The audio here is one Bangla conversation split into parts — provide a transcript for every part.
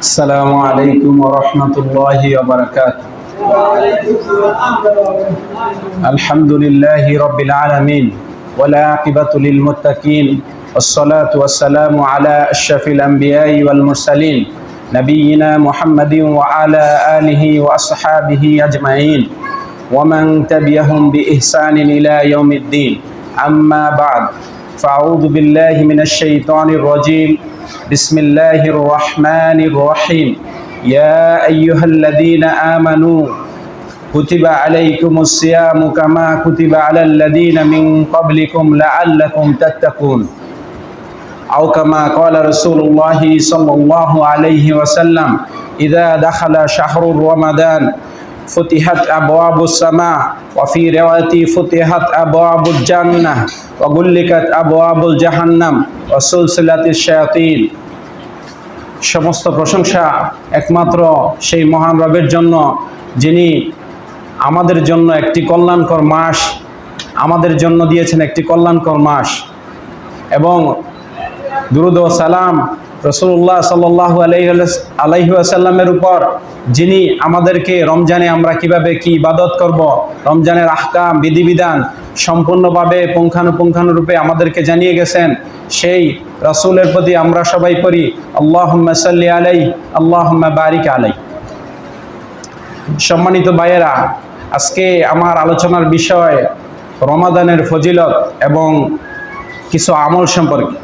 السلام عليكم ورحمة الله وبركاته. الحمد لله رب العالمين والعاقبة للمتقين والصلاة والسلام على أشرف الأنبياء والمرسلين نبينا محمد وعلى آله وأصحابه أجمعين ومن تبعهم بإحسان إلى يوم الدين. أما بعد فأعوذ بالله من الشيطان الرجيم. بسم الله الرحمن الرحيم. يا أيها الذين آمنوا كتب عليكم الصيام كما كتب على الذين من قبلكم لعلكم تتقون أو كما قال رسول الله صلى الله عليه وسلم إذا دخل شهر رمضان فتحت أبواب السماء وفي رواية فتحت أبواب الجنة وغلقت أبواب الجهنم وسلسلة الشياطين. সমস্ত প্রশংসা একমাত্র সেই মহান রবের জন্য, যিনি আমাদের জন্য একটি কল্যাণকর মাস আমাদের জন্য দিয়েছেন, একটি কল্যাণকর মাস। এবং দুরূদ ও সালাম রাসূলুল্লাহ সাল্লাল্লাহু আলাইহি ওয়াসাল্লামের উপর, যিনি আমাদেরকে রমজানে আমরা কিভাবে কি ইবাদত করব, রমজানের আহকাম বিধিবিধান সম্পূর্ণভাবে পুঙ্খানুপুঙ্খানুরূপে আমাদেরকে জানিয়ে গেছেন, সেই রাসূলের প্রতি আমরা সবাই পড়ি আল্লাহুম্মা সাল্লি আলাইহি আল্লাহুম্মা বারিক আলাইহি। সম্মানিত ভাইয়েরা, আজকে আমার আলোচনার বিষয় রমাদানের ফজিলত এবং কিছু আমল সম্পর্কে।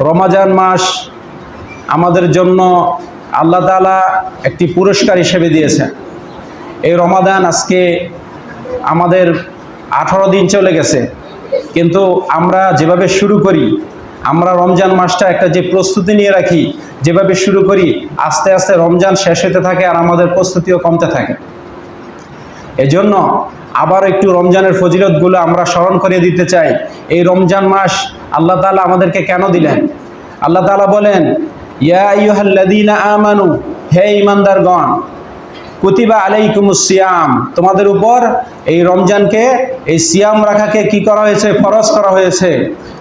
রমজান মাস আমাদের জন্য আল্লাহ তাআলা একটি পুরস্কার হিসেবে দিয়েছেন। এই রমাদান আজকে আমাদের 18 দিন চলে গেছে, কিন্তু আমরা যেভাবে শুরু করি, আমরা রমজান মাসটা একটা যে প্রস্তুতি নিয়ে রাখি, যেভাবে শুরু করি, আস্তে আস্তে রমজান শেষ হতে থাকে আর আমাদের প্রস্তুতিও কমতে থাকে। এজন্য আবার একটু রমজানের ফজিলতগুলো আমরা স্মরণ করিয়ে দিতে চাই। এই রমজান মাস আল্লাহ তাআলা আমাদেরকে কেন দিলেন? আল্লাহ তাআলা বলেন, ইয়া আইয়ুহাল্লাযীনা আমানু, হে ঈমানদারগণ, কুতিবা আলাইকুমুস সিয়াম, তোমাদের উপর এই রমজানকে, এই সিয়াম রাখাকে কি করা হয়েছে? ফরজ করা হয়েছে।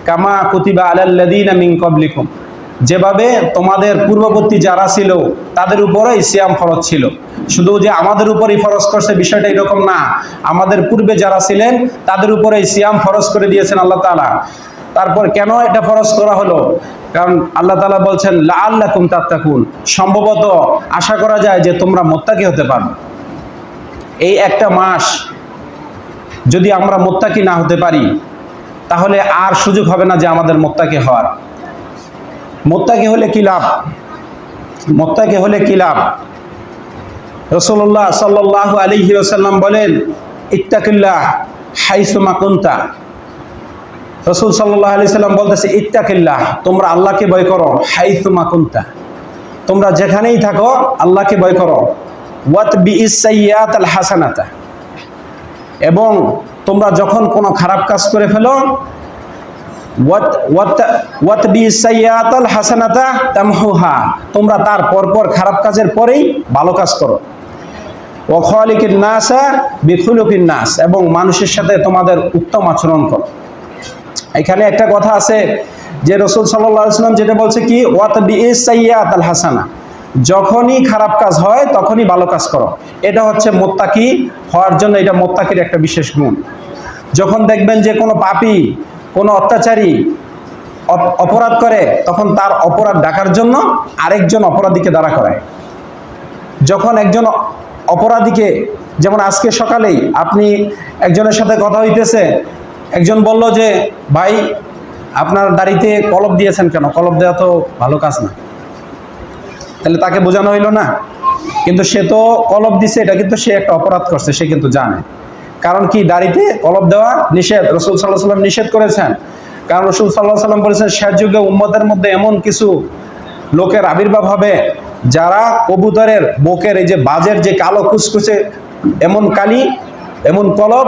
কামা কুতিবা আলাল্লাযীনা মিন ক্বাবলিকুম, যেভাবে তোমাদের পূর্ববর্তী যারা ছিল তাদের উপরে এই সিয়াম ফরজ ছিল। শুধু যে আমাদের উপরই ফরজ করছে বিষয়টা এরকম না, আমাদের পূর্বে যারা ছিলেন তাদের উপরে এই সিয়াম ফরজ করে দিয়েছেন আল্লাহ তাআলা। তারপর কেন এটা ফরজ করা হলো? কারণ আল্লাহ তাআলা বলছেন লাআল্লাকুম তাত্তাকুন, সম্ভবত আশা করা যায় যে তোমরা মুত্তাকি হতে পারবে। এই একটা মাস যদি আমরা মুত্তাকি না হতে পারি, তাহলে আর সুযোগ হবে না যে আমাদের মুত্তাকি হওয়ার। মুত্তাকি হলে কি লাভ? মুত্তাকি হলে কি লাভ? রাসূলুল্লাহ সাল্লাল্লাহু আলাইহি ওয়াসাল্লাম বলেন, ইত্তাকিল্লাহ হাইসুমা কুনতা। রাসূল সাল্লাল্লাহু আলাইহি সাল্লাম বলতেছে, ইত্তাকিল্লাহ, তোমরা আল্লাহকে ভয় করো, হাইসুমা কুনতা, তোমরা যেখানেই থাকো আল্লাহকে ভয় করো। ওয়াতবিইস সাইয়্যাতাল হাসানাতা, এবং তোমরা যখন কোনো খারাপ কাজ করে ফেলো, ওয়াতবিইস সাইয়্যাতাল হাসানাতা তামহুহা, তোমরা তার পরপর খারাপ কাজের পরেই ভালো কাজ করো। ওয়া খালিকিন নাসা বিখুলুকিন নাস, এবং মানুষের সাথে তোমাদের উত্তম আচরণ করো। এখানে একটা কথা আছে যে রাসূল সাল্লাল্লাহু আলাইহি ওয়াসাল্লাম যেটা বলছে কি, ওয়াতবিইস সাইয়্যাতাল হাসানা, যখনই খারাপ কাজ হয় তখনই ভালো কাজ করো। এটা হচ্ছে মুত্তাকি হওয়ার জন্য, এটা মুত্তাকির একটা বিশেষ গুণ। যখন দেখবেন যে কোনো পাপী, কোনো অত্যাচারী অপরাধ করে, তখন তার অপরাধ ঢাকার জন্য আরেকজন অপরাধীকে দাঁড়া করায়। যখন একজন অপরাধীকে, যেমন আজকে সকালেই আপনি একজনের সাথে কথা হইতেছে, একজন বলল যে ভাই আপনার দাড়িতে কলপ দিয়েছেন কেন? কলপ দেওয়া তো ভালো কাজ না। তাহলে তাকে বোঝানো হইল না? কিন্তু সে তো কলপ দিছে, এটা কিন্তু সে একটা অপরাধ করছে, সে কিন্তু জানে। কারণ কি? দাড়িতে কলপ দেওয়া নিষেধ, রাসূল সাল্লাল্লাহু আলাইহি ওয়াসাল্লাম নিষেধ করেছেন। কারণ রাসূল সাল্লাল্লাহু আলাইহি ওয়াসাল্লাম বলেছেন, শেষ যুগে উম্মতের মধ্যে এমন কিছু লোকের আবির্ভাব হবে যারা কবুতরের বুকের এই যে বাজের যে কালো কুচকুচে এমন কালি, এমন কলপ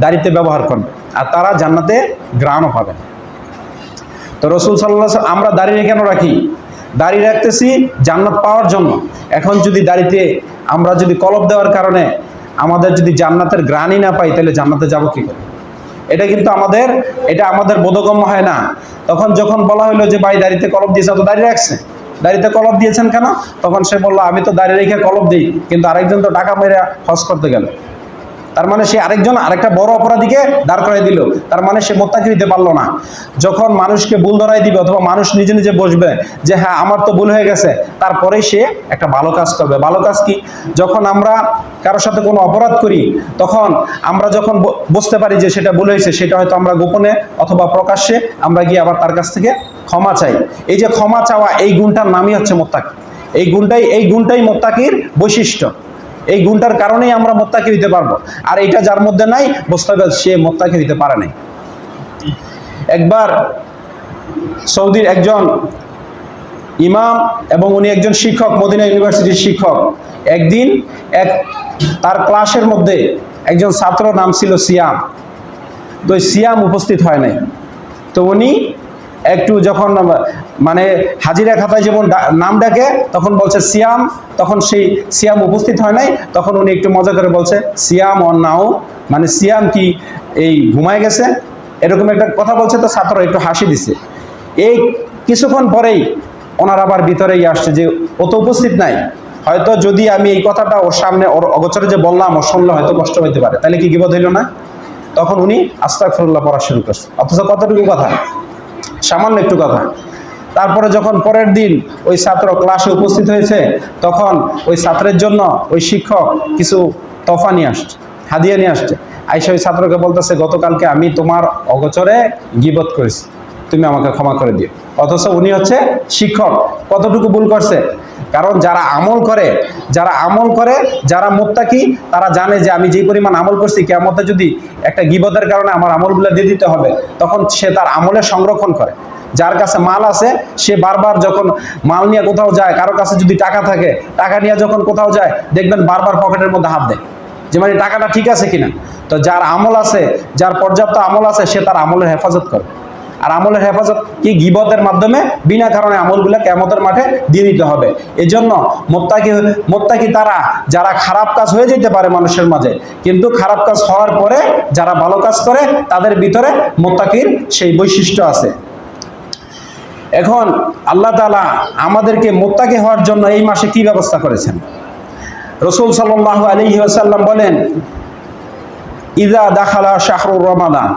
দাড়িতে ব্যবহার করবে, আর তারা জান্নাতে ঘ্রাণও পাবে। তো রাসূল সাল্লাল্লাহু আলাইহি ওয়াসাল্লাম, আমরা দাড়ি কেন রাখি? দাড়ি রাখতেছি জান্নাত পাওয়ার জন্য। এখন যদি দাড়িতে আমরা যদি কলপ দেওয়ার কারণে আমাদের যদি জান্নাতের ঘ্রাণই না পাই, তাহলে জান্নাতে যাব কি করে? এটা কিন্তু আমাদের বোধগম্য হয় না। তখন যখন বলা হলো যে ভাই দাড়িতে কলপ দিয়েছে, তো দাড়ি রাখছে, দাড়িতে কলপ দিয়েছেন কেন? তখন সে বলল, আমি তো দাড়ি রেখে কলপ দিই, কিন্তু আরেকজন তো টাকা মেরে হজ করতে গেল। তার মানে সে আরেকটা বড় অপরাধীকে দাঁড় করাই দিল। তার মানে সে মোত্তাকি হইতে পারলো না। যখন মানুষকে ভুল ধরাই দিবে অথবা মানুষ নিজে নিজে বসবে যে হ্যাঁ আমার তো ভুল হয়ে গেছে, তারপরেই সে একটা ভালো কাজ করবে। ভালো কাজ কি? যখন আমরা কারোর সাথে কোনো অপরাধ করি, তখন আমরা যখন বুঝতে পারি যে সেটা ভুল হয়েছে, সেটা হয়তো আমরা গোপনে অথবা প্রকাশ্যে আমরা গিয়ে আবার তার কাছ থেকে ক্ষমা চাই। এই যে ক্ষমা চাওয়া, এই গুণটার নামই হচ্ছে মোত্তাকি। এই গুণটাই মোত্তাকির বৈশিষ্ট্য। এই গুণটার কারণেই আমরা মোত্তাকি হইতে পারবো। আর এটা যার মধ্যে নাই, বুঝতে হবে সে মোত্তাকি হইতে পারে নাই। একবার সৌদির একজন ইমাম এবং উনি একজন শিক্ষক, মদিনা ইউনিভার্সিটির শিক্ষক, একদিন তার ক্লাসের মধ্যে একজন ছাত্র নাম ছিল সিয়াম। তো সিয়াম উপস্থিত হয় নাই। তো উনি একটু যখন মানে হাজিরা খাতায় যেমন নাম ডাকে তখন বলছে সিয়াম, তখন সেই সিয়াম উপস্থিত হয় নাই। তখন উনি একটু মজা করে বলছে সিয়াম অন নাও, মানে সিয়াম কি এই ঘুমায় গেছে, এরকম একটা কথা বলছে। তো ছাত্র একটু হাসি দিছে। এই কিছুক্ষণ পরেই ওনার আবার ভিতরেই আসছে যে ও তো উপস্থিত নাই, হয়তো যদি আমি এই কথাটা ওর সামনে ওর অগোচরে যে বললাম, ও শুনলে হয়তো কষ্ট হইতে পারে, তাহলে কি গীবত হইল না? তখন উনি আস্তাগফিরুল্লাহ পড়া শুরু করছে। অথচ কতটুকু কথা, সামান্য একটু কথা। তারপরে যখন পরের দিন ওই ছাত্র ক্লাসে উপস্থিত হয়েছে, তখন ওই ছাত্রের জন্য ওই শিক্ষক কিছু তোফা নিয়ে আসছে, হাদিয়া নিয়ে আসছে। আইসা ওই ছাত্রকে বলতেছে, গতকালকে আমি তোমার অগোচরে গীবত করেছি, তুমি আমাকে ক্ষমা করে দিও। অথচ উনি হচ্ছে শিক্ষক। কতটুকু ভুল করছে? কারণ যারা আমল করে, যারা মুত্তাকি, তারা জানে যে আমি যে পরিমাণ আমল করছি, কিয়ামতে যদি একটা গীবতের কারণে আমার আমলগুলো দিয়ে দিতে হবে, তখন সে তার আমলের সংরক্ষণ করে। যার কাছে মাল আছে, সে বারবার যখন মাল নিয়ে কোথাও যায়, কারো কাছে যদি টাকা থাকে, টাকা নিয়ে যখন কোথাও যায়, দেখবেন বারবার পকেটের মধ্যে হাত দেয় যে মানে টাকাটা ঠিক আছে কিনা। তো যার আমল আছে, যার পর্যাপ্ত আমল আছে, সে তার আমলের হেফাজত করে। আর আমলের হেফাজত কি? গীবতের মাধ্যমে বিনা কারণে আমলগুলো কিয়ামতের মাঠে দিয়ে দিতে হবে। এজন্য মুত্তাকি তারা যারা খারাপ কাজ হয়ে যেতে পারে মানুষের মাঝে, কিন্তু খারাপ কাজ হওয়ার পরে যারা ভালো কাজ করে, তাদের ভিতরে মুত্তাকির সেই বৈশিষ্ট্য আছে। এখন আল্লাহ তাআলা আমাদেরকে মুত্তাকি হওয়ার জন্য এই মাসে কি ব্যবস্থা করেছেন? রাসূল সাল্লাল্লাহু আলাইহি ওয়াসাল্লাম বলেন, ইযা দাখালা শাহরুর রমাদান,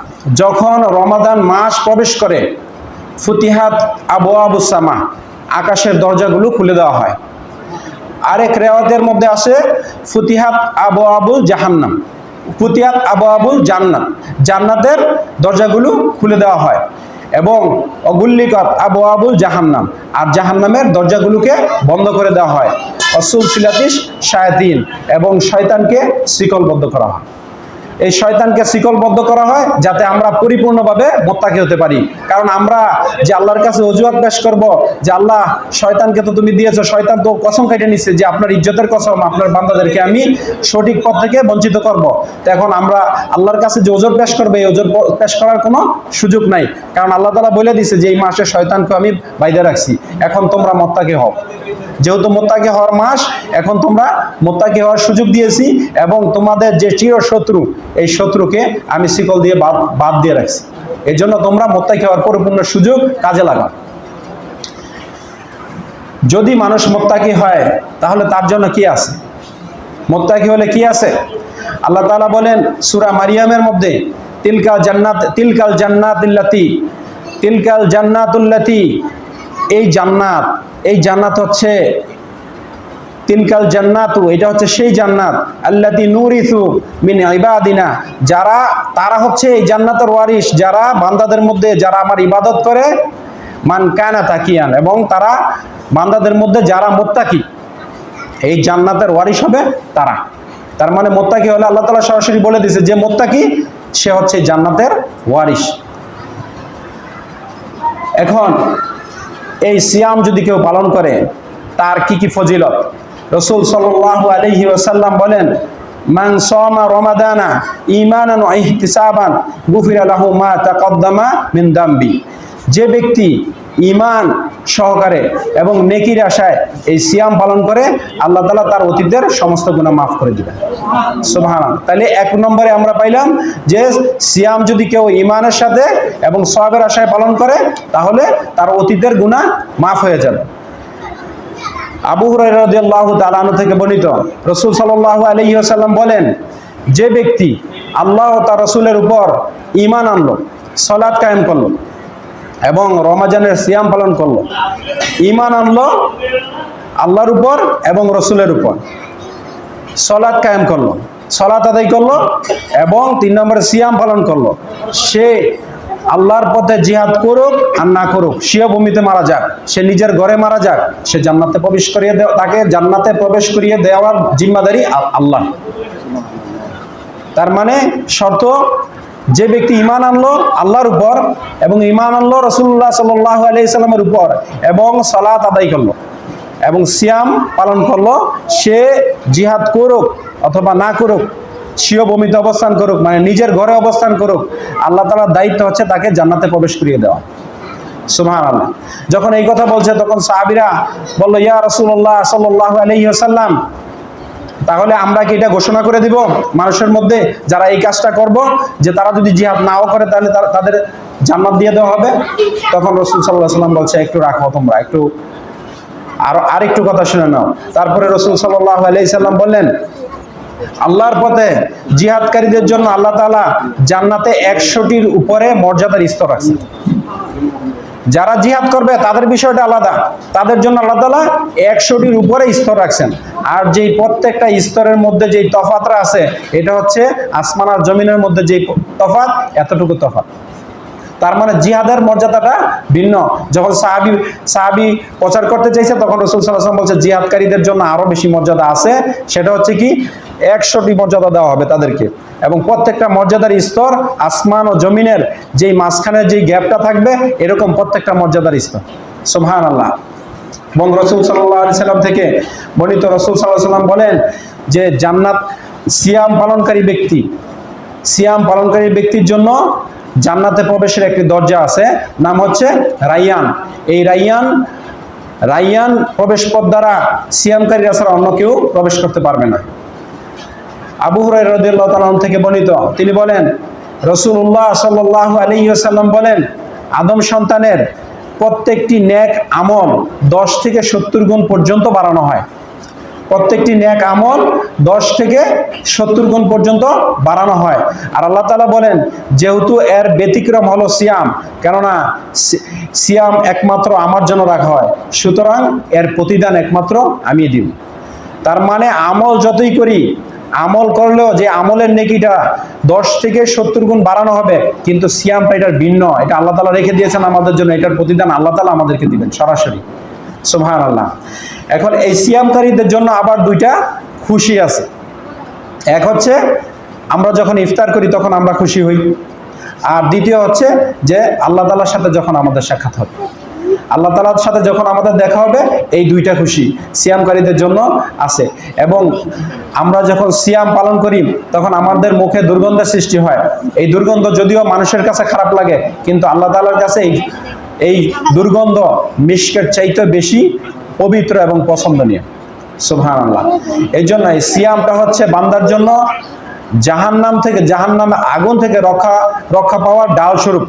যখন রমাদান মাস প্রবেশ করে, ফুতিহাত আবওয়াবুস সামা, আকাশের দরজাগুলো খুলে দেওয়া হয়। আরেক রিওয়ায়াতের মধ্যে আছে ফুতিহাত আবওয়াবুল জাহান্নাম, ফুতিহাত আবওয়াবুল জান্নাত, জান্নাতের দরজাগুলো খুলে দেওয়া হয়। এবং অগুল্লিকাত আবওয়াবুল জাহান্নাম, আর জাহান্নামের দরজাগুলোকে বন্ধ করে দেওয়া হয়। অসুলসিলাতিস শায়াতিন, এবং শয়তানকে শিকলবদ্ধ করা হয়। এই শয়তানকে শিকলবদ্ধ করা হয় যাতে আমরা পরিপূর্ণভাবে মুত্তাকি হতে পারি। কারণ আমরা যে আল্লাহর কাছে অজুহাত পেশ করব যে আল্লাহ, শয়তানকে তো তুমি দিয়েছো, শয়তান তো কসম কেটে নিচ্ছে যে আপনার ইজ্জতের কসম, আপনার বান্দাদেরকে আমি সঠিক পথ থেকে বঞ্চিত করব। তো এখন আমরা আল্লাহর কাছে যে ওজর পেশ করবে, এই ওজর পেশ করার কোনো সুযোগ নাই। কারণ আল্লাহ তাআলা বলে দিয়েছে যে এই মাসে শয়তানকে আমি বাইরে রাখছি, এখন তোমরা মুত্তাকি হও। যেহেতু মুত্তাকি হওয়ার মাস, এখন তোমরা মুত্তাকি হওয়ার সুযোগ দিয়েছি, এবং তোমাদের যে চির শত্রু, এই শত্রুকে আমি শিকল দিয়ে বাদ দিয়ে রাখছি। এর জন্য তোমরা মুত্তাকি হওয়ার পরিপূর্ণ সুযোগ কাজে লাগাও। যদি মানুষ মুত্তাকি হয়, তাহলে তার জন্য কি আছে? মুত্তাকি হলে কি আছে? আল্লাহ তাআলা বলেন সূরা মারিয়ামের মধ্যে, তিলকাল জান্নাতুল্লাতি, এই জান্নাত হচ্ছে তিলকাল জান্নাতু, এটা হচ্ছে সেই জান্নাত, আল্লাতী নুরিসু মিন ইবাদিনা, তারা হচ্ছে এই জান্নাতের ওয়ারিস, যারা বান্দাদের মধ্যে যারা আমার ইবাদত করে, মান কানা তাকিয়ান, এবং তারা বান্দাদের মধ্যে যারা মুত্তাকি, এই জান্নাতের ওয়ারিস হবে তারা। তার মানে মুত্তাকি হলে আল্লাহ তাআলা সরাসরি বলে দিয়েছে যে মুত্তাকি সে হচ্ছে জান্নাতের ওয়ারিস। এখন এই সিয়াম যদি কেউ পালন করে, তার কি কি ফজিলত? রাসূল সাল্লাল্লাহু আলাইহি ওয়াসাল্লাম বলেন, মান সামা রমাদানা ঈমানান ওয়া ইহতিসাবান গুফিরা লাহু মা তাকদ্দামা মিন দামবি, যে ব্যক্তি ঈমান সহকারে এবং নেকির আশায় এই সিয়াম পালন করে, আল্লাহ তাআলা তার অতীতের সমস্ত গুনাহ মাফ করে দিবেন। সুবহানাল্লাহ। তাহলে এক নম্বরে আমরা পাইলাম যে সিয়াম যদি কেউ ঈমানের সাথে এবং সওয়াবের আশায় পালন করে, তাহলে তার অতীতের গুনাহ মাফ হয়ে যাবে। আবু হুরায়রা রাদিয়াল্লাহু তাআলা আনহু থেকে বর্ণিত, রাসূল সাল্লাল্লাহু আলাইহি ওয়াসাল্লাম বলেন, যে ব্যক্তি আল্লাহ ও তার রাসূলের উপর ঈমান আনলো, সালাত কায়েম করলো এবং রমজানের সিয়াম পালন করলো। ঈমান আনলো আল্লাহর উপর এবং রাসূলের উপর, সালাত কায়েম করলো, সালাত আদায় করলো এবং 3 নম্বরে সিয়াম পালন করলো। সে আল্লাহর পথে জিহাদ করুক আর না করুক, সেও ভূমিতে মারা যাক, সে নিজের ঘরে মারা যাক, সে জান্নাতে প্রবেশ করিয়ে তাকে জান্নাতে প্রবেশ করিয়ে দেওয়ার জিম্মাদারি আল্লাহ। তার মানে শর্ত, যে ব্যক্তি ঈমান আনলো আল্লাহর উপর এবং ঈমান আনলো রাসূলুল্লাহ সাল্লাল্লাহু আলাইহি সাল্লামের উপর এবং সালাত আদায় করলো এবং সিয়াম পালন করলো, সে জিহাদ করুক অথবা না করুক, সেও ভূমিতে অবস্থান করুক, মানে নিজের ঘরে অবস্থান করুক, আল্লাহ তাআলার দায়িত্ব হচ্ছে তাকে জান্নাতে প্রবেশ করিয়ে দেওয়া। সুবহানাল্লাহ। যখন এই কথা বলছে তখন সাহাবীরা বলল, ইয়া রাসূলুল্লাহ সাল্লাল্লাহু আলাইহি ওয়াসাল্লাম, তাহলে আমরা কি এটা ঘোষণা করে দিব মানুষের মধ্যে, যারা এই কাজটা করব, যে তারা যদি জিহাদ নাও করে তাহলে তাদের জান্নাত দিয়ে দেওয়া হবে? তখন রাসূল সাল্লাল্লাহু আলাইহি ওয়াসাল্লাম বলছে, একটু রাখো তোমরা, একটু আরেকটু কথা শুনে নাও। তারপরে রাসূল সাল্লাল্লাহু আলাইহি সাল্লাম বললেন, আল্লাহর পথে জিহাদকারীদের জন্য আল্লাহ তাআলা জান্নাতে 100টির উপরে মর্যাদার স্তর রাখছেন। যারা জিহাদ করবে তাদের বিষয়টা আলাদা, তাদের জন্য আল্লাহ তাআলা 100টির উপরে স্তর রাখছেন। আর যেই প্রত্যেকটা স্তরের মধ্যে যেই তফাতটা আছে, এটা হচ্ছে আসমান আর জমিনের মধ্যে যেই তফাত, এতটুকু তফাত। তার মানে জিহাদের মর্যাদাটা ভিন্ন। যখন সাহাবী প্রচার করতে চাইছে তখন রাসূল সাল্লাল্লাহু আলাইহি ওয়াসাল্লাম বলছে, জিহাদকারীদের জন্য আরো বেশি মর্যাদা আছে, সেটা হচ্ছে কি 100টি মর্যাদা দেওয়া হবে তাদেরকে, এবং প্রত্যেকটা মর্যাদার স্তর আসমান ও জমিনের যেই মাঝখানে যেই গ্যাপটা থাকবে, এরকম প্রত্যেকটা মর্যাদার স্তর। সুবহানাল্লাহ। এবং রাসূল সাল্লাল্লাহু আলাইহি সাল্লাম থেকে বর্ণিত, রাসূল সাল্লাল্লাহু আলাইহি সাল্লাম বলেন যে জান্নাত সিয়াম পালনকারী ব্যক্তির জন্য জান্নাতে প্রবেশের একটি দরজা আছে, নাম হচ্ছে রাইয়ান। এই রাইয়ান প্রবেশ পথ দ্বারা সিয়ামকারীরা ছাড়া অন্য কেউ প্রবেশ করতে পারবে না। আবু হুরায়রা রাদিয়াল্লাহু তাআলা থেকে বর্ণিত, তিনি বলেন, রাসূলুল্লাহ সাল্লাল্লাহু আলাইহি ওয়াসাল্লাম বলেন, আদম সন্তানের প্রত্যেকটি নেক আমল 10 থেকে 70 গুণ পর্যন্ত বাড়ানো হয়। প্রত্যেকটি নেক আমল 10 থেকে 70 গুণ পর্যন্ত বাড়ানো হয়। আর আল্লাহ তাআলা বলেন, যেহেতু এর ব্যতিক্রম হলো সিয়াম, কেননা সিয়াম একমাত্র আমার জন্য রাখা হয়, সুতরাং এর প্রতিদান একমাত্র আমি দিব। তার মানে আমল যতই করি, আমল করলেও যে আমলের নেকিটা 10 থেকে 70 গুণ বাড়ানো হবে, কিন্তু সিয়ামটা এটার ভিন্ন, এটা আল্লাহ তাআলা রেখে দিয়েছেন আমাদের জন্য, এটার প্রতিদান আল্লাহ তাআলা আমাদেরকে দিবেন সরাসরি। সুবহানাল্লাহ। এখন এই সিয়ামকারীদের জন্য আবার 2টা খুশি আছে। এক হচ্ছে আমরা যখন ইফতার করি তখন আমরা খুশি হই, আর দ্বিতীয় হচ্ছে যে আল্লাহ তাআলার সাথে যখন আমাদের সাক্ষাৎ হবে, আল্লাহ তাআলার সাথে যখন আমাদের দেখা হবে, এই 2টা খুশি সিয়ামকারীদের জন্য আছে। এবং আমরা যখন সিয়াম পালন করি তখন আমাদের মুখে দুর্গন্ধের সৃষ্টি হয়। এই দুর্গন্ধ যদিও মানুষের কাছে খারাপ লাগে, কিন্তু আল্লাহ তাআলার কাছে এই দুর্গন্ধ মিশকের চাইতে বেশি পবিত্র এবং পছন্দনীয়। সুবহানাল্লাহ। এই জন্য এই সিয়ামটা হচ্ছে বান্দার জন্য জাহান্নামের আগুন থেকে রক্ষা পাওয়ার ডাল স্বরূপ।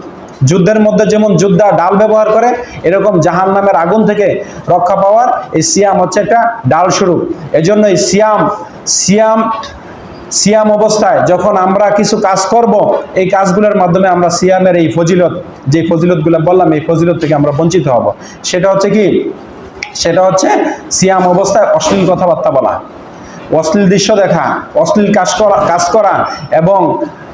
যুদ্ধের মধ্যে যেমন যোদ্ধা ডাল ব্যবহার করে, এরকম জাহান্নামের আগুন থেকে রক্ষা পাওয়ার এই সিয়াম হচ্ছে একটা ডাল স্বরূপ। এজন্য এই সিয়াম অবস্থায় যখন আমরা কিছু কাজ করব, এই কাজগুলোর মাধ্যমে আমরা সিয়ামের এই ফজিলত, যে ফজিলতগুলো বললাম, এই ফজিলত থেকে আমরা বঞ্চিত হব। সেটা হচ্ছে কি? সেটা হচ্ছে সিয়াম অবস্থায় অশ্লীল কথাবার্তা বলা, অশ্লীল দৃশ্য দেখা, অশ্লীল কাজ করা এবং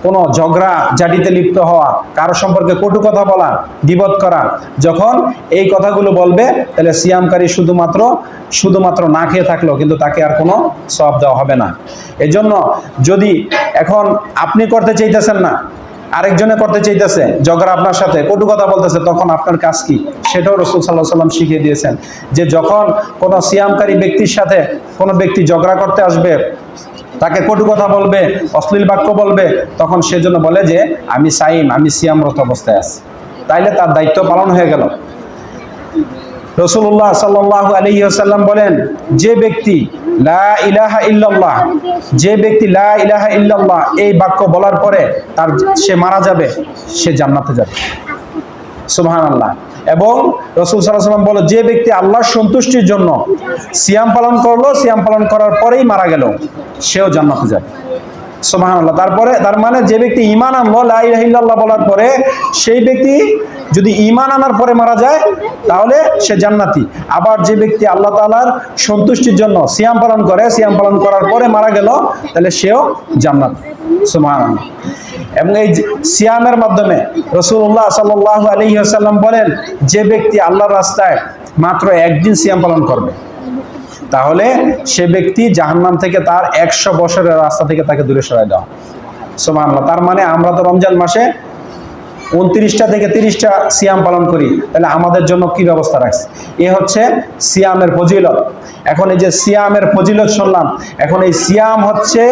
কোনো ঝগড়া ঝাঁটিতে লিপ্ত হওয়া, কারো সম্পর্কে কটু কথা বলা, গীবত করা। যখন এই কথাগুলো বলবে, তাহলে সিয়ামকারী শুধুমাত্র না খেয়ে থাকলো, কিন্তু তাকে আর কোনো সওয়াব দেওয়া হবে না। এজন্য যদি এখন আপনি করতে চাইতেছেন না, আরেকজনে করতে চাইতেছে, ঝগড়া আপনার সাথে, কটু কথা বলতেছে, তখন আপনার কাজ কি? সেটাও রাসূল সাল্লাল্লাহু আলাইহি ওয়াসাল্লাম শিখিয়ে দিয়েছেন, যে যখন কোনো সিয়ামকারী ব্যক্তির সাথে কোনো ব্যক্তি ঝগড়া করতে আসবে, তাকে কটু কথা বলবে, অশ্লীল বাক্য বলবে, তখন সেজন্য বলে যে আমি সিয়ামরত অবস্থায় আছি, তাইলে তার দায়িত্ব পালন হয়ে গেল। রাসূলুল্লাহ সাল্লাল্লাহু আলাইহি ওয়াসাল্লাম বলেন, যে ব্যক্তি লা ইলাহা ইল্লাল্লাহ এই বাক্য বলার পরে সে মারা যাবে, সে জান্নাতে যাবে। সুবহানাল্লাহ। এবং রাসূল সাল্লাল্লাহু আলাইহি ওয়াসাল্লাম বলে, যে ব্যক্তি আল্লাহর সন্তুষ্টির জন্য সিয়াম পালন করলো, সিয়াম পালন করার পরেই মারা গেল, সেও জান্নাতে যাবে। সুবহানাল্লাহ। তারপরে তার মানে যে ব্যক্তি ঈমান আনলো লা ইলাহা ইল্লাল্লাহ বলার পরে, সেই ব্যক্তি যদি ঈমান আনার পরে মারা যায় তাহলে সে জান্নাতি। আবার যে ব্যক্তি আল্লাহ তাআলার সন্তুষ্টির জন্য সিয়াম পালন করে, সিয়াম পালন করার পরে মারা গেল, তাহলে সেও জান্নাত। সুবহানাল্লাহ। এবং এই সিয়ামের মাধ্যমে রাসূলুল্লাহ সাল্লাল্লাহু আলাইহি ওয়াসাল্লাম বলেন, যে ব্যক্তি আল্লাহর রাস্তায় মাত্র একদিন সিয়াম পালন করবে, তাহলে সে ব্যক্তি জাহান্নাম থেকে তার 100 বছরের রাস্তা থেকে তাকে দূরে সরায় দেওয়া। সুবহানাল্লাহ। তার মানে আমরা তো রমজান মাসে 29টা থেকে 30টা সিয়াম পালন করি, তাহলে আমাদের জন্য কি ব্যবস্থা রাখছে? এ হচ্ছে সিয়ামের ফজিলত। এখন এই যে সিয়ামের ফজিলত শুনলাম, এখন এই সিয়াম হচ্ছে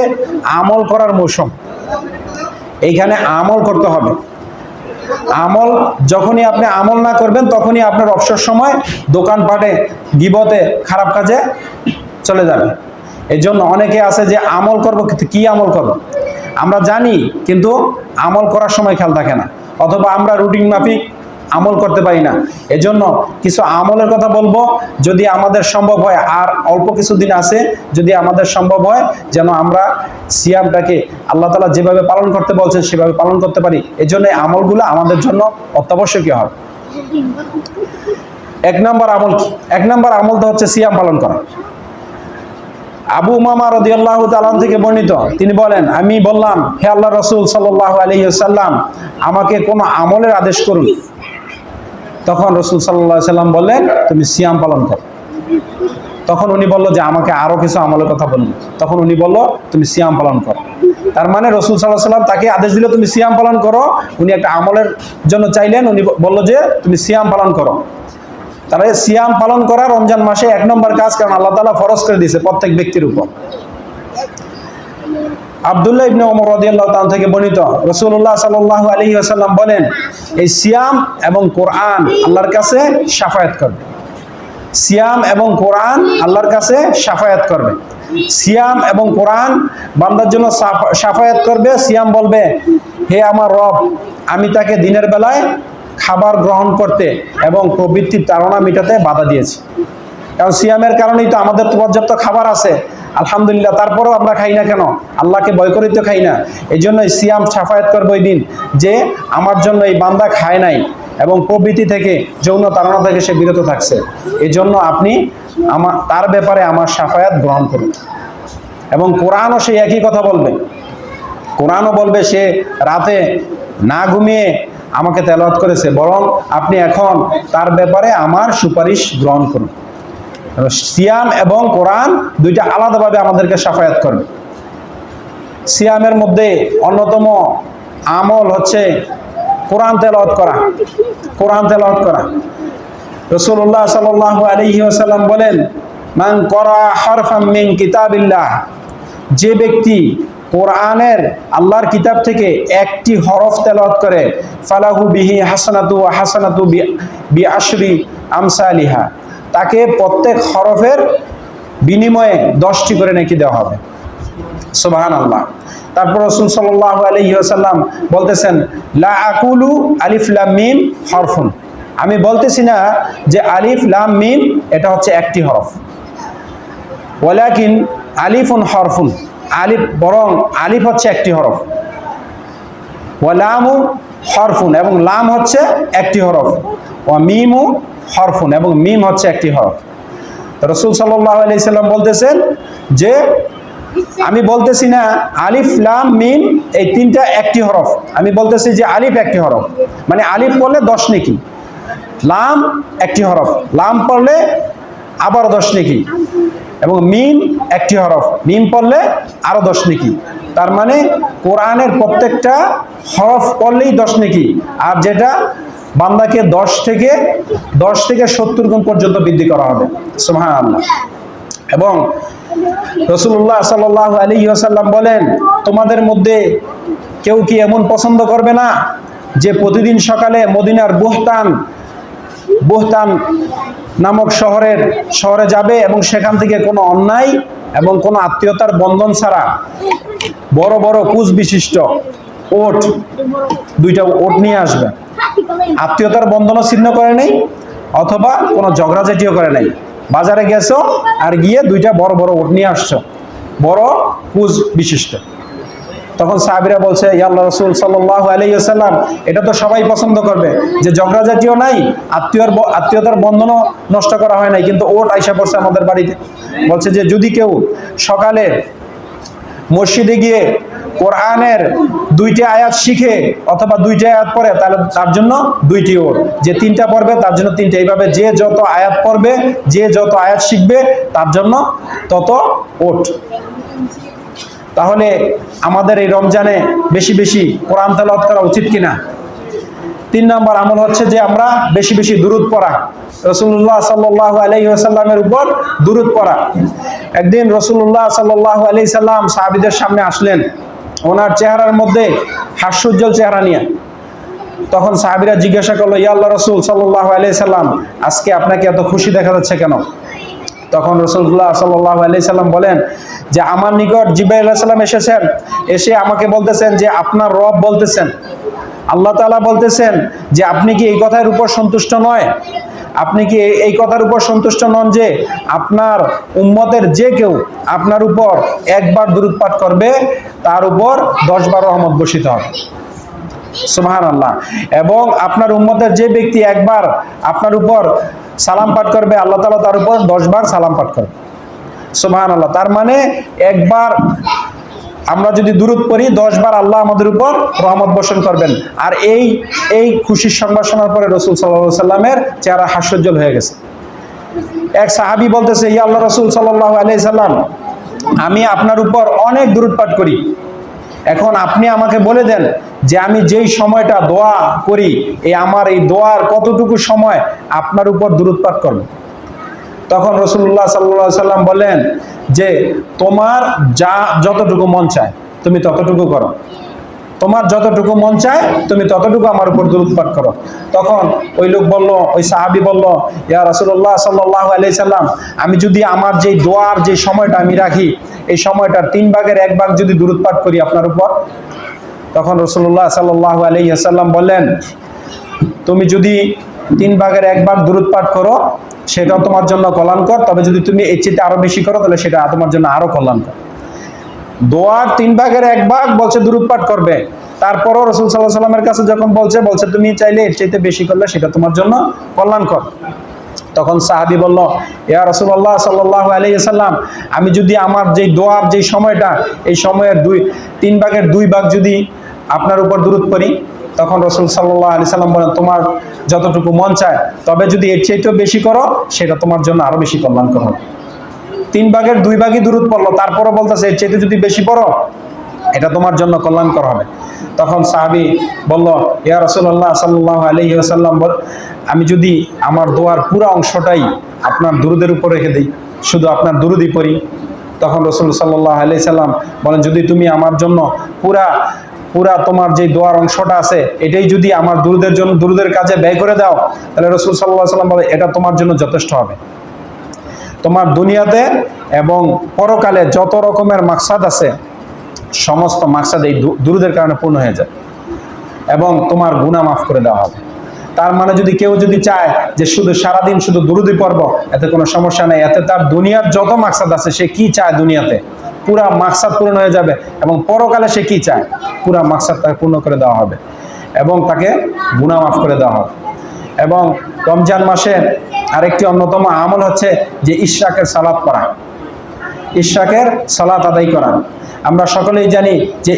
আমল করার মৌসুম। এইখানে আমল করতে হবে। আমল যখনই আপনি আমল না করবেন, তখনই আপনার অবসর সময় দোকানপাটে, গিবতে, খারাপ কাজে চলে যাবে। এই জন্য অনেকে আছে যে আমল করবো, কিন্তু কি আমল করবো আমরা জানি, কিন্তু আমল করার সময় খেয়াল থাকে না, অথবা আমরা রুটিন মাফিক আমল করতে পারি না। এজন্য কিছু আমলের কথা বলবো, যদি আমাদের সম্ভব হয়, আর অল্প কিছুদিন আছে, যদি আমাদের সম্ভব হয় যেন আমরা সিয়ামটাকে আল্লাহ তাআলা যেভাবে পালন করতে বলছেন সেভাবে পালন করতে পারি। এজন্য এই আমলগুলো আমাদের জন্য অত্যাবশ্যকীয় হবে। এক নম্বর আমল তো হচ্ছে সিয়াম পালন করা। আবু উমামা রাদিয়াল্লাহু তাআলা থেকে বর্ণিত, তিনি বলেন, আমি বললাম, হে আল্লাহর রাসূল সাল্লাল্লাহু আলাইহি ওয়াসাল্লাম, আমাকে কোনো আমলের আদেশ করুন। তখন রাসূল সাল্লাল্লাহু আলাইহি ওয়াসাল্লাম বললেন, তুমি সিয়াম পালন করো। তখন উনি বলল যে আমাকে আরো কিছু আমলের কথা বলুন। তখন উনি বলল, তুমি সিয়াম পালন করো। তার মানে রাসূল সাল্লাল্লাহু আলাইহি ওয়াসাল্লাম তাকে আদেশ দিল তুমি সিয়াম পালন করো, উনি একটা আমলের জন্য চাইলেন, উনি বলল যে তুমি সিয়াম পালন করো। তাহলে সিয়াম পালন করা রমজান মাসে 1 নম্বর কাজ, কারণ আল্লাহ তাআলা ফরজ করে দিয়েছে প্রত্যেক ব্যক্তির উপর। আব্দুল্লাহ ইবনে ওমর রাদিয়াল্লাহু তাআলা থেকে বর্ণিত, রাসূলুল্লাহ সাল্লাল্লাহু আলাইহি ওয়াসাল্লাম বলেন, এই সিয়াম এবং কোরআন আল্লাহর কাছে শাফায়াত করবে। সিয়াম এবং কোরআন আল্লাহর কাছে শাফায়াত করবে। সিয়াম এবং কোরআন বান্দার জন্য শাফায়াত করবে। সিয়াম বলবে, হে আমার রব, আমি তাকে দিনের বেলায় খাবার গ্রহণ করতে এবং প্রবৃত্তির তাড়না মেটাতে বাধা দিয়েছি। কারণ সিয়ামের কারণেই তো আমাদের তো পর্যাপ্ত খাবার আছে, আলহামদুলিল্লাহ, তারপরেও আমরা খাই না কেন? আল্লাহকে ভয় করেই তো খাই না। এই জন্য সিয়াম শাফায়াত করবো ওই দিন, যে আমার জন্য এই বান্দা খায় নাই এবং প্রবৃত্তি থেকে, যৌন তাড়না থেকে সে বিরত থাকছে। এই জন্য আপনি তার ব্যাপারে আমার শাফায়াত গ্রহণ করুন। এবং কোরআনও সেই একই কথা বলবে। কোরআনও বলবে, সে রাতে না ঘুমিয়ে আমাকে তেলাওয়াত করেছে, বরং আপনি এখন তার ব্যাপারে আমার সুপারিশ গ্রহণ করুন। সিয়াম এবং কোরআন দুইটা আলাদাভাবে আমাদেরকে শাফায়াত করবে। সিয়ামের মধ্যে অন্যতম আমল হচ্ছে কোরআন তেলাওয়াত করা। রাসূলুল্লাহ সাল্লাল্লাহু আলাইহি ওয়াসাল্লাম বলেন, মান ক্বারা হারফাম মিন কিতাবিল্লাহ, যে ব্যক্তি কোরআনের আল্লাহর কিতাব থেকে একটি হরফ তেলাওয়াত করে, ফালাহু বিহি হাসানাতু ওয়া হাসানাতু বিআশরি আমসালিহা, তাকে প্রত্যেক হরফের বিনিময়ে 10টি করে নেকি দেওয়া হবে। সুবহানাল্লাহ। তারপর রাসূল সাল্লাল্লাহু আলাইহি ওয়াসাল্লাম বলতেছেন, লা আকুলু আলিফ লাম মিম হরফুন, আমি বলতেছি না যে আলিফ লাম মিম এটা হচ্ছে একটি হরফ, ওয়ালাকিন আলিফুন হরফুন, আলিফ, বরং আলিফ হচ্ছে একটি হরফ, ওয়া লামু হরফুন, এবং লাম হচ্ছে একটি হরফ, ওয়া মিমু হরফুন, এবং মিম হচ্ছে একটি হরফ। রাসূল সাল্লাল্লাহু আলাইহি সাল্লাম বলতেছেন যে আমি বলতেছি না আলিফ লাম মিম এই তিনটা একটি হরফ, আমি বলতেছি যে আলিফ একটি হরফ, মানে আলিফ পড়লে 10 নেকি, লাম একটি হরফ, লাম পড়লে আবার 10 নেকি, এবং মিম একটি হরফ, মিম পড়লে আরো 10 নেকি। তার মানে কোরআনের প্রত্যেকটা হরফ পড়লেই 10 নেকি, আর যেটা বান্দাকে 10 থেকে 70 গুণ পর্যন্ত বৃদ্ধি করা হবে। সুবহানাল্লাহ। এবং রাসূলুল্লাহ সাল্লাল্লাহু আলাইহি ওয়াসাল্লাম বলেন, তোমাদের মধ্যে কেউ কি এমন পছন্দ করবে না যে প্রতিদিন সকালে মদিনার বুহতান নামক শহরে যাবে এবং সেখান থেকে কোনো অন্যায় এবং কোনো আত্মীয়তার বন্ধন ছাড়া বড় বড় কুচ বিশিষ্ট ওট, 2টা ওট নিয়ে আসবে। আত্মীয়তার বন্ধনও ছিন্ন করে নেই, অথবা কোনো ঝগড়াঝাটিও করে নাই। বাজারে গেছো আর গিয়ে 2টা বড় বড় ওট নিয়ে আসছো, বড় কুজ বিশিষ্ট। তখন সাহাবীরা বলছে, ইয়া আল্লাহ রাসূল সাল্লাল্লাহু আলাইহি ওয়াসাল্লাম, এটা তো সবাই পছন্দ করবে যে ঝগড়াঝাটিও নাই, আত্মীয়তার বন্ধনও নষ্ট করা হয় নাই, কিন্তু ওট আইসা পড়ছে আমাদের বাড়িতে। বলছে যে যদি কেউ সকালে মসজিদে গিয়ে কোরআনের 2টি আয়াত শিখে অথবা 2টি আয়াত পড়ে, তাহলে তার জন্য 2টি ওট, যে 3টা পড়বে তার জন্য 3টা। এইভাবে যে যত আয়াত পড়বে, যে যত আয়াত শিখবে, তার জন্য তত ওট। তাহলে আমাদের এই রমজানে বেশি বেশি কোরআন তেলাওয়াত করা উচিত কিনা? 3 নম্বর আমল হচ্ছে যে আমরা বেশি বেশি দুরূদ পড়া, রাসূলুল্লাহ সাল্লাল্লাহু আলাইহি ওয়াসাল্লামের উপর দুরূদ পড়া। একদিন রাসূলুল্লাহ সাল্লাল্লাহু আলাইহি সাল্লাম সাহাবীদের সামনে আসলেন, ওনার চেহারার মধ্যে হাস্যোজ্জ্বল চেহারা নিয়ে। তখন সাহাবীরা জিজ্ঞাসা করলো, ইয়া আল্লাহ রাসূল সাল্লাল্লাহু আলাইহি সাল্লাম, আজকে আপনাকে এত খুশি দেখা যাচ্ছে কেন? তখন রাসূলুল্লাহ সাল্লাল্লাহু আলাইহি সাল্লাম বলেন যে আমার নিকট জিবরাইল আলাইহিস সালাম এসেছেন, এসে আমাকে বলতেছেন যে আপনার রব বলতেছেন, আল্লাহ তাআলা বলতেছেন যে আপনি কি এই কথার উপর সন্তুষ্ট নয়? আপনি কি এই কথার উপর সন্তুষ্ট নন যে আপনার উম্মতের যে কেউ আপনার উপর একবার দুরূদ পাঠ করবে, তার উপর 10 বার রহমত বর্ষিত হবে। সুবহানাল্লাহ। এবং আপনার উম্মতের যে ব্যক্তি একবার আপনার উপর সালাম পাঠ করবে, আল্লাহ তাআলা তার উপর 10 বার সালাম পাঠ করবে। সুবহানাল্লাহ। তার মানে একবার আমরা যদি দুরূদ পড়ি, 10 বার আল্লাহ আমাদের উপর রহমত বর্ষণ করবেন। আর এই খুশির সংবাদ শোনার পরে রাসূল সাল্লাল্লাহু আলাইহি সাল্লামের চেহারা হাস্যোজ্জ্বল হয়ে গেছে। এক সাহাবী বলতেছে, ইয়া আল্লাহ রাসূল সাল্লাল্লাহু আলাইহি সাল্লাম, আমি আপনার উপর অনেক দুরূদ পাঠ করি, এখন আপনি আমাকে বলে দেন যে আমি যেই সময়টা দোয়া করি, আমার এই দোয়ার কতটুকু সময় আপনার উপর দুরূদ পাঠ করব। তখন রাসূলুল্লাহ সাল্লাল্লাহু আলাইহি সাল্লাম বলেন যে তোমার যতটুকু মন চায় তুমি ততটুকু করো, তোমার যতটুকু মন চায় তুমি ততটুকু আমার উপর দুরূদ পাঠ করো। তখন ওই লোক বলল, ওই সাহাবী বলল, ইয়া রাসূলুল্লাহ সাল্লাল্লাহু আলাইহি সাল্লাম, আমি যদি আমার যে দোয়ার যে সময়টা আমি রাখি, এই সময়টার 3/1 যদি দুরূদ পাঠ করি আপনার উপর। তখন রাসূলুল্লাহ সাল্লাল্লাহু আলাইহি সাল্লাম বললেন, তুমি যদি 3/1 দুরূদ পাঠ করো সেটাও তোমার জন্য কল্যাণকর, তবে যদি তুমি এর চেয়ে আরো বেশি করো তাহলে সেটা তোমার জন্য আরো কল্যাণকর। দোয়ার 3/1 বলছে দুরূদ পাঠ করবে, তারপরও রাসূল সাল্লাল্লাহু আলাইহি সাল্লামের কাছে যখন বলছে তুমি চাইলে এর চাইতে বেশি করলে সেটা তোমার জন্য কল্যাণকর। তখন সাহাবী বলল, ইয়া রাসূলুল্লাহ সাল্লাল্লাহু আলাইহি সাল্লাম, আমি যদি আমার যে দোয়ার যে সময়টা, এই সময়ের 3/2 যদি আপনার উপর দুরূদ পড়ি। তখন রাসূল সাল্লাল্লাহু আলাইহি সাল্লাম বলেন, তোমার যতটুকু মন চায়, তবে যদি এর চাইতেও বেশি করো সেটা তোমার জন্য আরো বেশি কল্যাণকর হবে। 3/2 দুরূদ পড়লো, তারপরও বলতেছে এর চাইতে যদি বেশি পড়ো এটা তোমার জন্য কল্যাণকর হবে। তখন সাহাবী বলল, ইয়া রাসূলুল্লাহ সাল্লাল্লাহু আলাইহি ওয়াসাল্লাম, আমি যদি আমার দোয়ার পুরো অংশটাই আপনার দুরূদের উপর রেখে দিই, শুধু আপনার দুরূদই পড়ি। তখন রাসূল সাল্লাল্লাহু আলাইহি সাল্লাম বলেন, যদি তুমি আমার জন্য পুরা তোমার যে দোয়ার অংশটা আছে এটাই যদি আমার দুরূদের কাজে ব্যয় করে দাও, তাহলে রাসূল সাল্লাল্লাহু আলাইহি সাল্লাম বলে এটা তোমার জন্য যথেষ্ট হবে। তোমার দুনিয়াতে এবং পরকালে যত রকমের মাকসাদ আছে সমস্ত মাকসাদ এই দুরূদের কারণে পূর্ণ হয়ে যায় এবং তোমার গুনাহ মাফ করে দেওয়া হবে। তার মানে যদি কেউ চায় যে শুধু সারাদিন শুধু দুরূদই পড়ব, এতে কোনো সমস্যা নেই, এতে তার দুনিয়ার যত মাকসাদ আছে, সে কি চায় দুনিয়াতে পুরা মাকসাদ পূর্ণ হয়ে যাবে, এবং পরকালে সে কি চায় পুরা মাকসাদ তাকে পূর্ণ করে দেওয়া হবে এবং তাকে গুনাহ মাফ করে দেওয়া হবে। এবং রমজান মাসে আরেকটি অন্যতম আমল হচ্ছে যে ইশরাকের সালাত পড়া, ইশরাকের সালাত আদায় করা। আমরা সকলেই জানি যে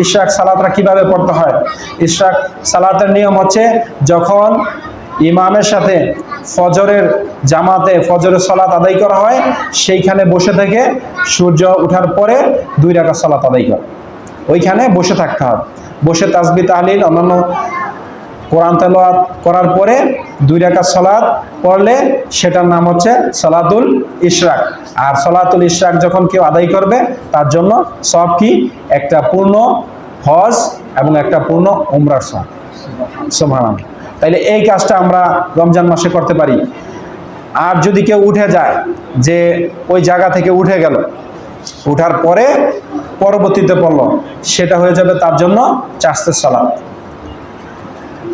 ইশরাক সালাতটা কিভাবে পড়তে হয়। ইশরাক সালাতের নিয়ম হচ্ছে, যখন ইমামের সাথে ফজরের জামাতে ফজরের সালাত আদায় করা হয়, সেইখানে বসে থেকে সূর্য ওঠার পরে 2 রাকাত সালাত আদায় করা, ওইখানে বসে থাকতে হবে। বসে তাসবিহ তাহলিল অন্যান্য কোরআন তেলাওয়াত করার পরে 2 রাকাত সালাত পড়লে সেটার নাম হচ্ছে সালাতুল ইশরাক। আর সালাতুল ইশরাক যখন কেউ আদায় করবে তার জন্য সব কি একটা পূর্ণ হজ এবং একটা পূর্ণ উমরার সওয়াব। সুবহানাল্লাহ। তাইলে এই কাজটা আমরা রমজান মাসে করতে পারি। আর যদি কেউ উঠে যায়, যে ওই জায়গা থেকে উঠে গেল, উঠার পরে পরবর্তীতে পড়ল, সেটা হয়ে যাবে তার জন্য চাস্তের সালাত।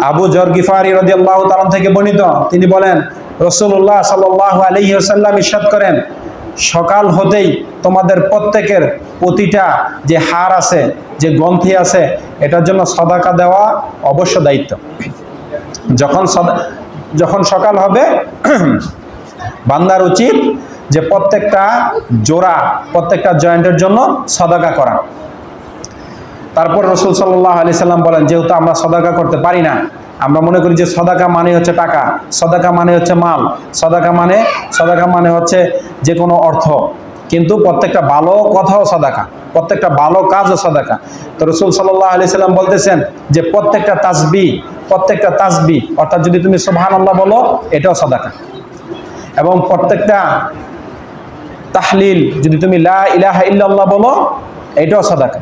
আবু যর গিফারি রাদিয়াল্লাহু তাআলা থেকে বর্ণিত, তিনি বলেন রাসূলুল্লাহ সাল্লাল্লাহু আলাইহি ওয়াসাল্লাম ইরশাদ করেন, সকাল হতেই তোমাদের প্রত্যেকের প্রতিটা যে হাড় আছে, যে গ্রন্থি আছে, এটার জন্য সদাকা দেওয়া অবশ্য দায়িত্ব। যখন সকাল হবে বান্দার উচিত যে প্রত্যেকটা জোড়া, প্রত্যেকটা জয়েন্টের জন্য সদাকা করা। তারপর রাসূল সাল্লাল্লাহু আলাইহি সাল্লাম বলেন, যেহেতু আমরা সদাকা করতে পারি না, আমরা মনে করি যে সদাকা মানে হচ্ছে টাকা, সদাকা মানে হচ্ছে মাল, সদাকা মানে হচ্ছে যে কোনো অর্থ, কিন্তু প্রত্যেকটা ভালো কথাও সদাকা, প্রত্যেকটা ভালো কাজও সদাকা। তো রাসূল সাল্লাল্লাহু আলাইহি সাল্লাম বলতেছেন যে প্রত্যেকটা তাসবিহ অর্থাৎ যদি তুমি সুবহানাল্লাহ বলো, এটাও সদাকা। এবং প্রত্যেকটা তাহলিল যদি তুমি লা ইলাহা ইল্লাল্লাহ বলো, এটাও সদাকা।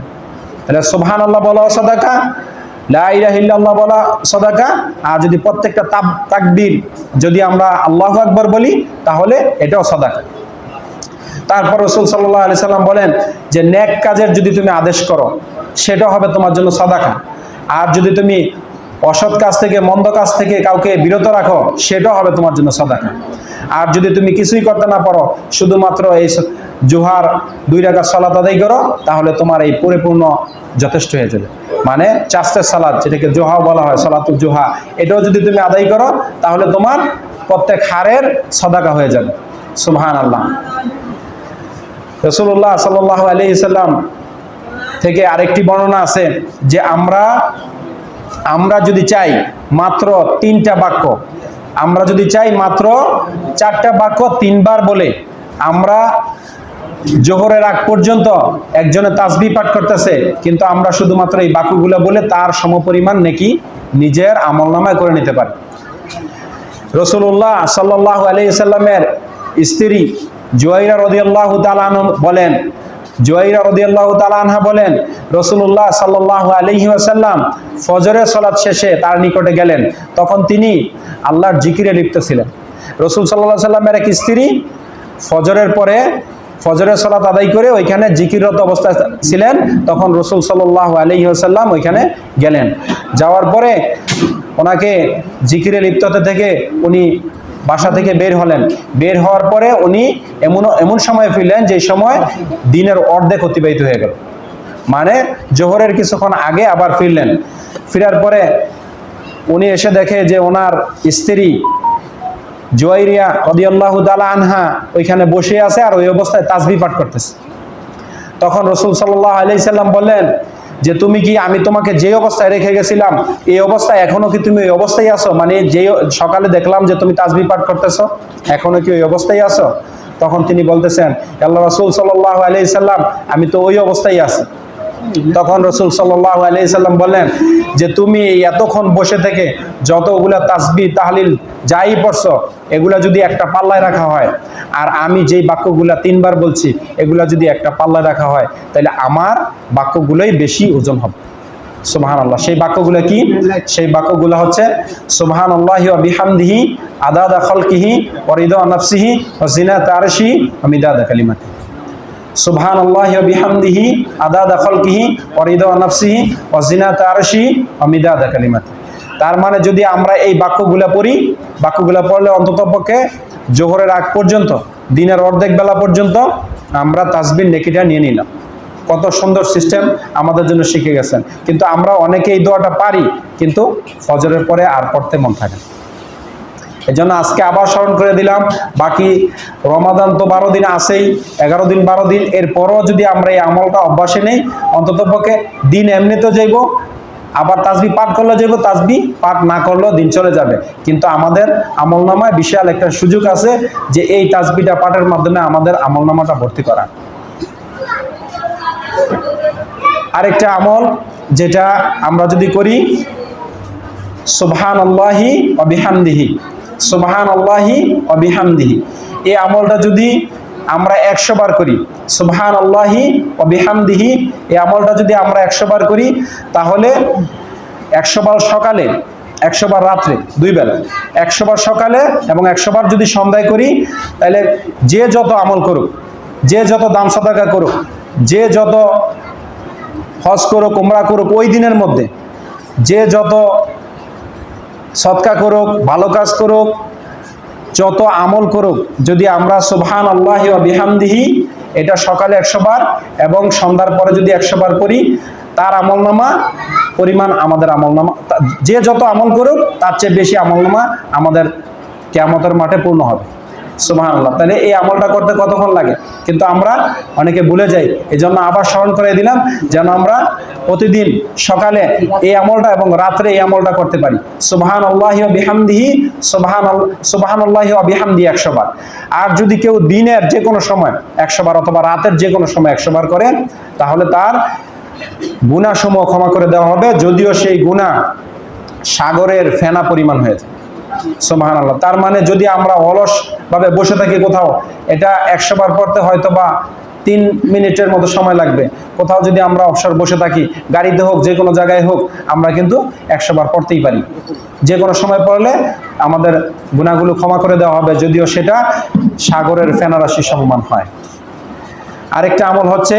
তাহলে সুবহানাল্লাহ বলা সাদাকা, লা ইলাহা ইল্লাল্লাহ বলা সাদাকা, আর যদি প্রত্যেকটা তাকবীর যদি আমরা আল্লাহু আকবার বলি, তাহলে এটাও সাদাকা। তারপর রাসূল সাল্লাল্লাহু আলাইহি সাল্লাম বলেন যে নেক কাজের যদি তুমি আদেশ করো, সেটা হবে তোমার জন্য সাদাকা। আর যদি তুমি অসৎ কাজ থেকে, মন্দ কাজ থেকে কাউকে বিরত রাখো, সেটাও হবে তোমার জন্য সাদাকা। আর যদি তুমি কিছুই করতে না পারো, শুধুমাত্র এই জোহর 2 রাকাত সালাত আদায় করো, তাহলে তোমার এই পরিপূর্ণ যথেষ্ট হয়ে যাবে। মানে চাস্তের সালাত, যেটাকে জোহা বলা হয়, সালাতুল জোহা, এটাও যদি তুমি আদায় করো, তাহলে তোমার প্রত্যেক হাড়ের সদাকা হয়ে যাবে। সুবহানাল্লাহ। রাসূলুল্লাহ সাল্লাল্লাহু আলাইহি সাল্লাম থেকে আরেকটি বর্ণনা আছে যে আমরা যদি চাই মাত্র 3টা বাক্য, আমরা যদি চাই মাত্র 4টা বাক্য 3 বার বলে, আমরা জোহরের আগ পর্যন্ত একজনে তাসবিহ পাঠ করতেছে, কিন্তু আমরা শুধুমাত্র এই বাক্যগুলো বলে তার সমপরিমাণ নেকি নিজের আমলনামায় করে নিতে পারি। রাসূলুল্লাহ সাল্লাল্লাহু আলাইহি সাল্লামের স্ত্রী জুয়াইরা রাদিয়াল্লাহু তাআলা বলেন, বলেন রাসূলুল্লাহ সাল্লাল্লাহু আলাইহি ওয়াসাল্লাম ফজরের সালাত শেষে তার নিকটে গেলেন, তখন তিনি আল্লাহর জিকিরে লিপ্ত ছিলেন। রাসূল সাল্লাল্লাহু আলাইহি সাল্লামের এক স্ত্রী ফজরের পরে ফজরের সালাত আদায় করে ওইখানে জিকিররত অবস্থায় ছিলেন, তখন রাসূল সাল্লাল্লাহু আলাইহি ওয়াসাল্লাম ওইখানে গেলেন। যাওয়ার পরে ওনাকে জিকিরে লিপ্ত হতে থেকে উনি বাসা থেকে বের হলেন। বের হওয়ার পরে উনি এমন সময় ফিরলেন যে সময় দিনের অর্ধেক অতিবাহিত হয়ে গেল, মানে জোহরের কিছুক্ষণ আগে আবার ফিরলেন। ফেরার পরে উনি এসে দেখে যে ওনার স্ত্রী জুয়াইরিয়া রাদিয়াল্লাহু তাআলা আনহা ওইখানে বসে আছে আর ওই অবস্থায় তাসবিহ পাঠ করতেছে। তখন রাসূল সাল্লাল্লাহু আলাইহি সাল্লাম বললেন যে তুমি কি আমি তোমাকে যে অবস্থায় রেখে গেছিলাম এই অবস্থায় এখনো কি তুমি ওই অবস্থায় আছো? মানে যে সকালে দেখলাম যে তুমি তাসবিহ পাঠ করতেছো, এখনো কি ওই অবস্থায় আছো? তখন তিনি বলতেছেন, আল্লাহ রাসূল সাল্লাল্লাহু আলাইহি সাল্লাম, আমি তো ওই অবস্থায় আছি। তখন রাসূল সাল্লাল্লাহু আলাইহি সাল্লাম বললেন যে তুমি এতক্ষণ বসে থেকে যতগুলা তাসবিহ তাহলিল যাই পড়ছো, এগুলা যদি একটা পাল্লায় রাখা হয়, আর আমি যেই বাক্যগুলা 3 বার বলছি এগুলা যদি একটা পাল্লায় রাখা হয়, তাহলে আমার বাক্যগুলোই বেশি ওজন হবে। সুবহানাল্লাহ। সেই বাক্যগুলো কি? সেই বাক্যগুলো হচ্ছে সুবহানাল্লাহি ওয়া বিহামদিহি আদাদা খালকিহি ওয়া রিদা নাফসিহি ওয়া জিনাতা আরশিহি ওয়া মিদাদা কালিমাতিহি। সুবহানাল্লাহি ওয়া বিহামদিহি আদাদা খালকিহি ওয়া রিদা নাফসিহি ওয়া জিনাতা আরশিহি ওয়া মিদাদা কালিমাতিহি। তার মানে যদি আমরা এই বাক্যগুলো পড়ি, বাক্যগুলো পড়লে অন্ততপক্ষে জোহরের আগ পর্যন্ত, দিনের অর্ধেক বেলা পর্যন্ত আমরা তাসবিহ নেকিটা নিয়ে নিলাম। কত সুন্দর সিস্টেম আমাদের জন্য শিখে গেছেন। কিন্তু আমরা অনেকে এই দোয়াটা পারি, কিন্তু ফজরের পরে আর পড়তে মন থাকে না। এজন্য আজকে আবার স্মরণ করে দিলাম, বাকি রমাদান তো 12 দিন আছেই, 11 দিন 12 দিন, এরপরও যদি আমরা এই আমলটা অভ্যাসে নেই, অন্ততপক্ষে দিন এমনিতেও যাইব, আবার তাসবিহ পাঠ করলে যাইব, তাসবিহ পাঠ না করলেও দিন চলে যাবে। কিন্তু আমাদের আমলনামায় বিশাল একটা সুযোগ আছে যে এই তাসবিহটা পাঠের মাধ্যমে আমাদের আমলনামাটা ভর্তি করা। আরেকটা আমল যেটা আমরা যদি করি, সুবহানাল্লাহি ওয়া বিহামদিহি, সুবহানাল্লাহি ওয়া বিহামদিহি, এই আমলটা যদি আমরা 100 বার করি, সুবহানাল্লাহি ওয়া বিহামদিহি, এই আমলটা যদি আমরা 100 বার করি, তাহলে 100 বার সকালে, 100 বার রাত্রে, 2 বেলা, 100 বার সকালে এবং 100 বার যদি সন্ধ্যায় করি, তাহলে যে যত আমল করুক যে যত দান সাদাকা করুক, যে যত হজ করুক, উমরা করুক, ওই দিনের মধ্যে যে যত সদকা করুক, ভালো কাজ করুক, যত আমল করুক, যদি আমরা সুবহানাল্লাহি ওয়া বিহামদিহি এটা সকালে 100 বার এবং সন্ধ্যার পরে যদি 100 বার করি, তার আমলনামা পরিমাণ আমাদের আমলনামা, যে যত আমল করুক তার চেয়ে বেশি আমলনামা আমাদের কিয়ামতের মাঠে পূর্ণ হবে। সুবহানাল্লাহ। তাহলে এই আমলটা করতে কতক্ষণ লাগে? কিন্তু আমরা অনেকে ভুলে যাই। এজন্য আবার স্মরণ করে দিলাম যেন আমরা প্রতিদিন সকালে এই আমলটা এবং রাত্রে এই আমলটা করতে পারি। সুবহানাল্লাহি ওয়া বিহামদিহি, সুবহানাল্লাহি ওয়া বিহামদিহি 100 বার। আর যদি কেউ দিনের যে কোনো সময় 100 বার অথবা রাতের যে কোনো সময় 100 বার করে, তাহলে তার গুনাহসমূহ ক্ষমা করে দেওয়া হবে, যদিও সেই গুনাহ সাগরের ফেনা পরিমাণ হয়ে যায়। সুবহানাল্লাহ। তার মানে যদি আমরা অলস ভাবে বসে থাকি কোথাও, এটা 100 বার পড়তে হয়তো বা 3 মিনিটের মতো সময় লাগবে। কোথাও যদি আমরা অবসর বসে থাকি, গাড়িতে হোক, যে কোনো জায়গায় হোক, আমরা কিন্তু 100 বার পড়তেই পারি। যে কোনো সময় পড়লে আমাদের গুনাহগুলো ক্ষমা করে দেওয়া হবে, যদিও সেটা সাগরের ফেনারাশি সমান হয়। আরেকটা আমল হচ্ছে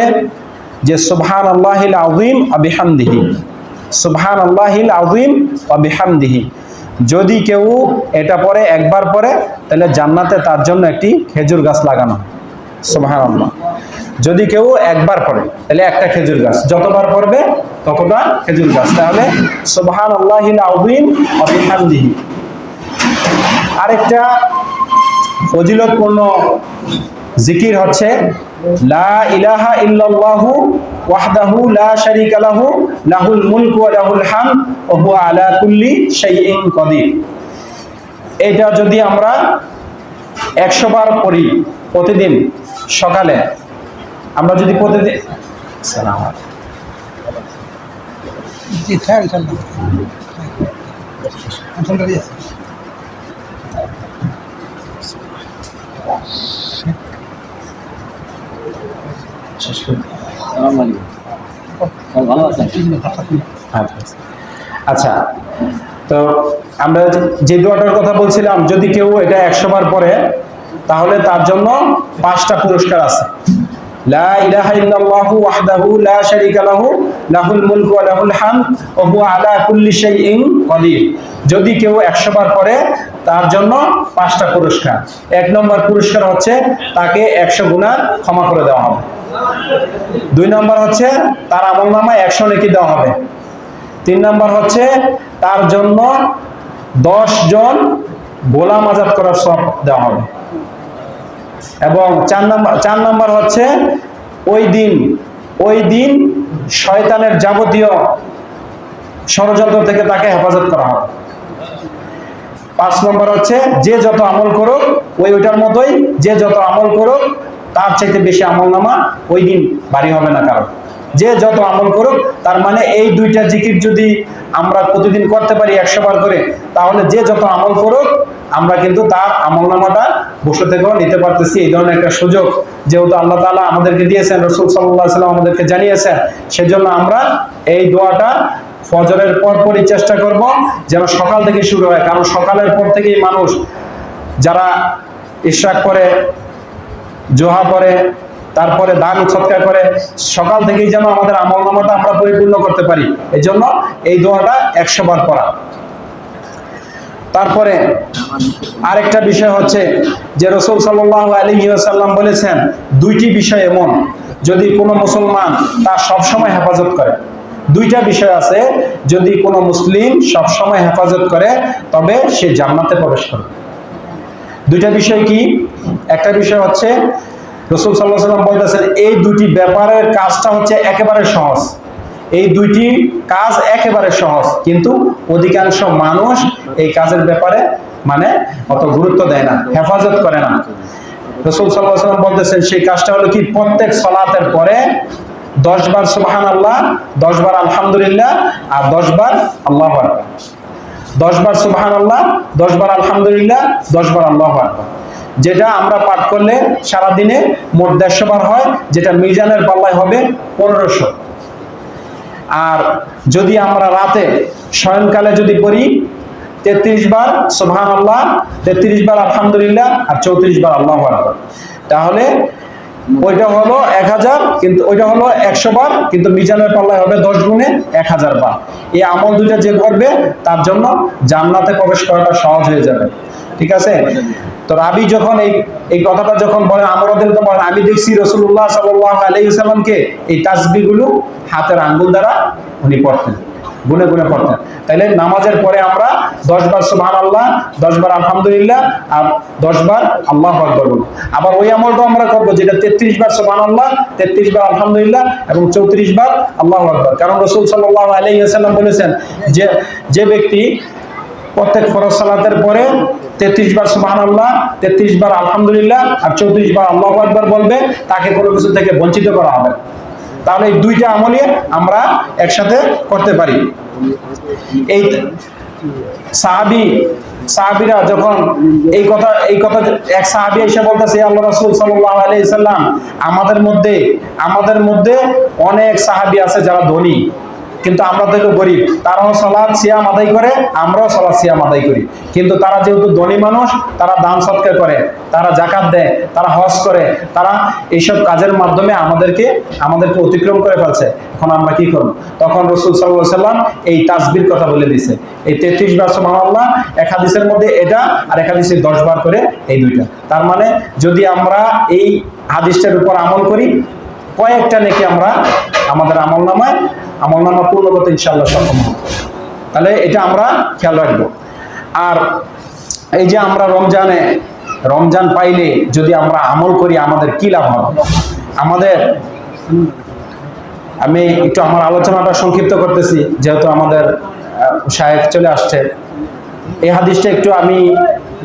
যে সুবহানাল্লাহিল আযীম ওয়া বিহামদিহি, সুবহানাল্লাহিল আযীম ওয়া বিহামদিহি। যদি কেউ এটা পরে একবার পরে, তাহলে জান্নাতে তার জন্য একটি খেজুর গাছ লাগানো হয়। সুবহানাল্লাহ। যদি কেউ একবার পড়ে তাহলে একটা খেজুর গাছ, যতবার পড়বে ততটা খেজুর গাছ। তাহলে সুবহানাল্লাহিল আযীম ওয়া বিহামদিহি। আরেকটা ফজিলতপূর্ণ জিকির হচ্ছে লা ইলাহা ইল্লাল্লাহু ওয়াহদাহু লা শারীকা লাহু লাহুল মুলকু ওয়া লাহুল হামদ ওয়া হুয়া আলা কুল্লি শাইইন কাদির। এটা যদি আমরা 100 বার পড়ি প্রতিদিন সকালে, আমরা যদি প্রতিদিন সালাম জি স্যার ইনশাআল্লাহ আচ্ছা, তো আমরা যে দোয়াটার কথা বলছিলাম, যদি কেউ এটা 100 বার পড়ে তাহলে তার জন্য 5টা পুরস্কার আছে। লা ইলাহা ইল্লাল্লাহু ওয়াহদাহু লা শারীকা লাহু লাহুল মুলকু ওয়া লাহুল হামদ ওয়া হুয়া আলা কুল্লি শাইইন কাদির। যদি কেউ 100 বার পড়ে তার জন্য 5টা পুরস্কার। 1 নম্বর পুরস্কার হচ্ছে তাকে 100 গুনাহ ক্ষমা করে দেওয়া হবে। 2 নম্বর হচ্ছে তার আমলনামায় 100 নেকি দেওয়া হবে। 3 নম্বর হচ্ছে তার জন্য 10 জন গোলাম আজাদ করার সওয়াব দেওয়া হবে। এবং 4 নম্বর হচ্ছে ওই দিন শয়তানের যাবতীয় ষড়যন্ত্র থেকে তাকে হেফাজত করা হবে। 5 নম্বর হচ্ছে যে যত আমল করুক ওইটার মতোই, যে যত আমল করুক তার চাইতে বেশি আমলনামা ওই দিন ভারী হবে না কারণ। যে যত আমল করুক, তার মানে এই 2টা জিকির যদি আমরা প্রতিদিন করতে পারি 100 বার করে, তাহলে যে যত আমল করুক আমরা কিন্তু তার আমলনামাটা বসে থেকেও নিতে পারতেছি। এই ধরনের একটা সুযোগ যেহেতু আল্লাহ তাআলা আমাদেরকে দিয়েছেন, রাসূল সাল্লাল্লাহু আলাইহি ওয়াসাল্লাম আমাদেরকে জানিয়েছেন, সেজন্য আমরা এই দোয়াটা ফজরের পরপরই চেষ্টা করব যেন সকাল থেকে শুরু হয়। কারণ সকালের পর থেকেই মানুষ যারা ইশরাক করে, জোহা পড়ে, তারপরে দান সদকা করে, সকাল থেকেই যেন আমাদের আমলনামাটা আমরা পরিপূর্ণ করতে পারি। এজন্য এই দোয়াটা 100 বার পড়া। তারপরে আরেকটা বিষয় হচ্ছে যে রাসূল সাল্লাল্লাহু আলাইহি ওয়াসাল্লাম বলেছেন, 2টি বিষয় এমন যদি কোনো মুসলমান তা সব সময় হেফাজত করে। 2টা বিষয় আছে, যদি কোনো মুসলিম সব সময় হেফাজত করে তবে সে জান্নাতে প্রবেশ করবে। 2টা বিষয় কি? একটা বিষয় হচ্ছে রাসূল সাল্লাল্লাহু আলাইহি ওয়াসাল্লাম বলতেছেন এই 2টি ব্যাপারের কাজটা হচ্ছে একেবারে সহজ। এই 2টি কাজ একেবারে সহজ, কিন্তু অধিকাংশ মানুষ এই কাজের ব্যাপারে মানে অত গুরুত্ব দেয় না, হেফাজত করে না। রাসূল সাল্লাল্লাহু আলাইহি ওয়াসাল্লাম বলতেছেন সেই কাজটা হলো কি, প্রত্যেক সালাতের পরে 10 বার সুবহানাল্লাহ, 10 বার আলহামদুলিল্লাহ আর 10 বার আল্লাহু আকবার। 10 বার সুবহানাল্লাহ, 10 বার আলহামদুলিল্লাহ, 10 বার আল্লাহু আকবার। যেটা আমরা পাঠ করলে সারা দিনে মোট 150 বার হয়, যেটা মিজানের পাল্লায় হবে 1500। আর যদি আমরা রাতে শয়নকালে যদি পড়ি 33 বার সুবহানাল্লাহ, 33 বার আলহামদুলিল্লাহ আর 34 বার আল্লাহু আকবার, তাহলে ওইটা হলো 1000, কিন্তু ওইটা হলো 100 বার, কিন্তু মিজানের পাল্লায় হবে 10 গুণে 1000 বার। এই আমল দুইটা যে করবে তার জন্য জান্নাতে প্রবেশ করাটা সহজ হয়ে যাবে। ঠিক আছে? তো রাবি যখন এই কথাটা যখন বলেন, আমরাদের তো বলেন, আমি দেখছি রাসূলুল্লাহ সাল্লাল্লাহু আলাইহি ওয়াসাল্লামকে এই তাসবিহগুলো হাতের আঙ্গুল দ্বারা উনি পড়তেন, গুনে গুনে পড়তেন। তাইলে নামাজের পরে আমরা 10 বার সুবহানাল্লাহ, 10 বার আলহামদুলিল্লাহ আর 10 বার আল্লাহু আকবার বলবো। আবার ওই আমলটা আমরা করব যেটা 33 বার সুবহানাল্লাহ, 33 বার আলহামদুলিল্লাহ এবং 34 বার আল্লাহু আকবার। কারণ রাসূল সাল্লাল্লাহু আলাইহি ওয়াসাল্লাম বলেছেন যে ব্যক্তি প্রত্যেক ফরজ সালাতের পরে 33 বার সুবহানাল্লাহ, 33 বার আলহামদুলিল্লাহ আর 34 বার আল্লাহু আকবার বলবে, তাকে কোনো কিছু থেকে বঞ্চিত করা হবে। তাহলে এই দুইটা আমলই আমরা একসাথে করতে পারি। এই সাহাবীরা যখন এই কথা এক সাহাবী এসে বলতেছে, আল্লাহ রাসূল সাল্লাল্লাহু আলাইহি সাল্লাম, আমাদের মধ্যে অনেক সাহাবী আছে যারা ধনী, কিন্তু আমরা তো গরিব। তারাও সালাত সিয়াম আদায় করে, আমরাও সালাত সিয়াম আদায় করি, কিন্তু তারা যেহেতু ধনী মানুষ, তারা দান সদকা করে, তারা যাকাত দেয়, তারা হজ করে, তারা এইসব কাজের মাধ্যমে আমাদেরকে অতিক্রম করে ফেলছে। এখন আমরা কি করব? তখন রাসূল সাল্লাল্লাহু আলাইহি সাল্লাম এই তাসবিহর কথা বলে দিয়েছে। এই 33 বার সুবহানাল্লাহ এক হাদিসের মধ্যে এটা, আর এক হাদিসে 10 বার করে এই দুইটা। তার মানে যদি আমরা এই হাদিসটার উপর আমল করি, কয়েকটা নেকি আমরা আমাদের আমলনামা পূর্ণ করতে ইনশাআল্লাহ সক্ষম হব। তাহলে এটা আমরা খেয়াল রাখবো। আর এই যে আমরা রমজান পাইলে যদি আমরা আমল করি, আমাদের কি লাভ হবে? আমি একটু আমার আলোচনাটা সংক্ষিপ্ত করতেছি, যেহেতু আমাদের শায়েখ চলে আসছে। এই হাদিসটা একটু আমি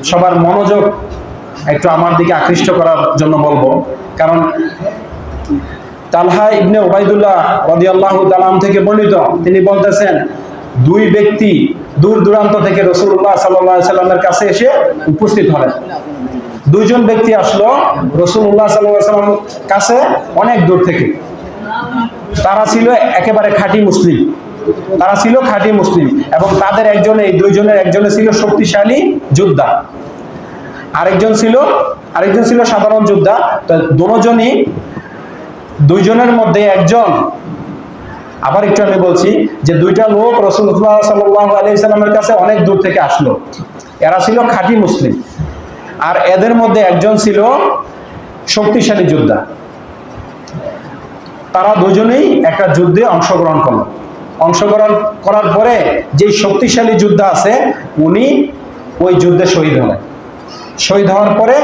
সবার মনোযোগ একটু আমার দিকে আকৃষ্ট করার জন্য বলবো। কারণ তালহা ইবনে উবাইদুল্লাহ রাদিয়াল্লাহু তাআলা থেকে বর্ণিত, তিনি বলতেছেন, দুই ব্যক্তি দূর দূরান্ত থেকে রাসূলুল্লাহ সাল্লাল্লাহু আলাইহি সাল্লামের কাছে এসে উপস্থিত হলেন। দুইজন ব্যক্তি আসলো রাসূলুল্লাহ সাল্লাল্লাহু আলাইহি সাল্লামের কাছে অনেক দূর থেকে। তারা ছিল একেবারে খাঁটি মুসলিম, এবং তাদের এই দুইজনের একজনে ছিল শক্তিশালী যোদ্ধা, আরেকজন ছিল সাধারণ যোদ্ধা। তো দুইজনের মধ্যে একজন, আবার একটু আমি বলছি যে দুইটা লোক রাসূলুল্লাহ সাল্লাল্লাহু আলাইহি সাল্লামের কাছে অনেক দূর থেকে আসলো। এরা ছিল খাঁটি মুসলিম, আর এদের মধ্যে একজন ছিল শক্তিশালী যোদ্ধা। তারা দুজনেই একটা যুদ্ধে অংশগ্রহণ করলো। অংশগ্রহণ করার পরে যে শক্তিশালী যোদ্ধা আছে, উনি ওই যুদ্ধে শহীদ হলেন। শহীদ হওয়ার পরে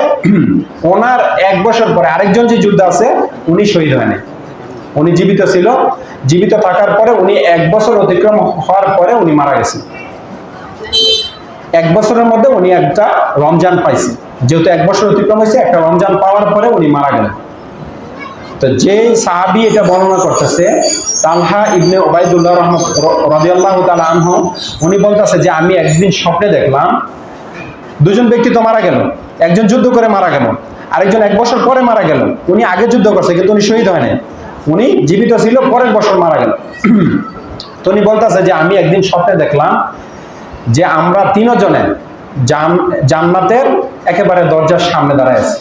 ওনার 1 বছর পরে আরেকজন যে যোদ্ধা আছে, উনি শহীদ হয়নি, উনি জীবিত ছিল। জীবিত থাকার পরে উনি 1 বছর অতিক্রম হওয়ার পরে উনি মারা গেছেন। 1 বছরের মধ্যে উনি একটা রমজান পাইছে, যেহেতু 1 বছর অতিক্রম হয়েছে, একটা রমজান পাওয়ার পরে উনি মারা গেলেন। তো যে সাহাবী এটা বর্ণনা করতেছে, তালহা ইবনে উবাইদুল্লাহ রাদিয়াল্লাহু তাআলা আনহু, উনি বলতেছে যে আমি একদিন স্বপ্নে দেখলাম দুজন ব্যক্তি তো মারা গেল, একজন যুদ্ধ করে মারা গেল, আরেকজন 1 বছর পরে মারা গেল। উনি আগে যুদ্ধ করছে কিন্তু উনি শহীদ হয় নাই, উনি জীবিত ছিল, পরের বছর মারা গেল। তো উনি বলতেছে যে আমি একদিন স্বপ্নে দেখলাম যে আমরা 3 জনে জান্নাতের একেবারে দরজার সামনে দাঁড়ায় আছি।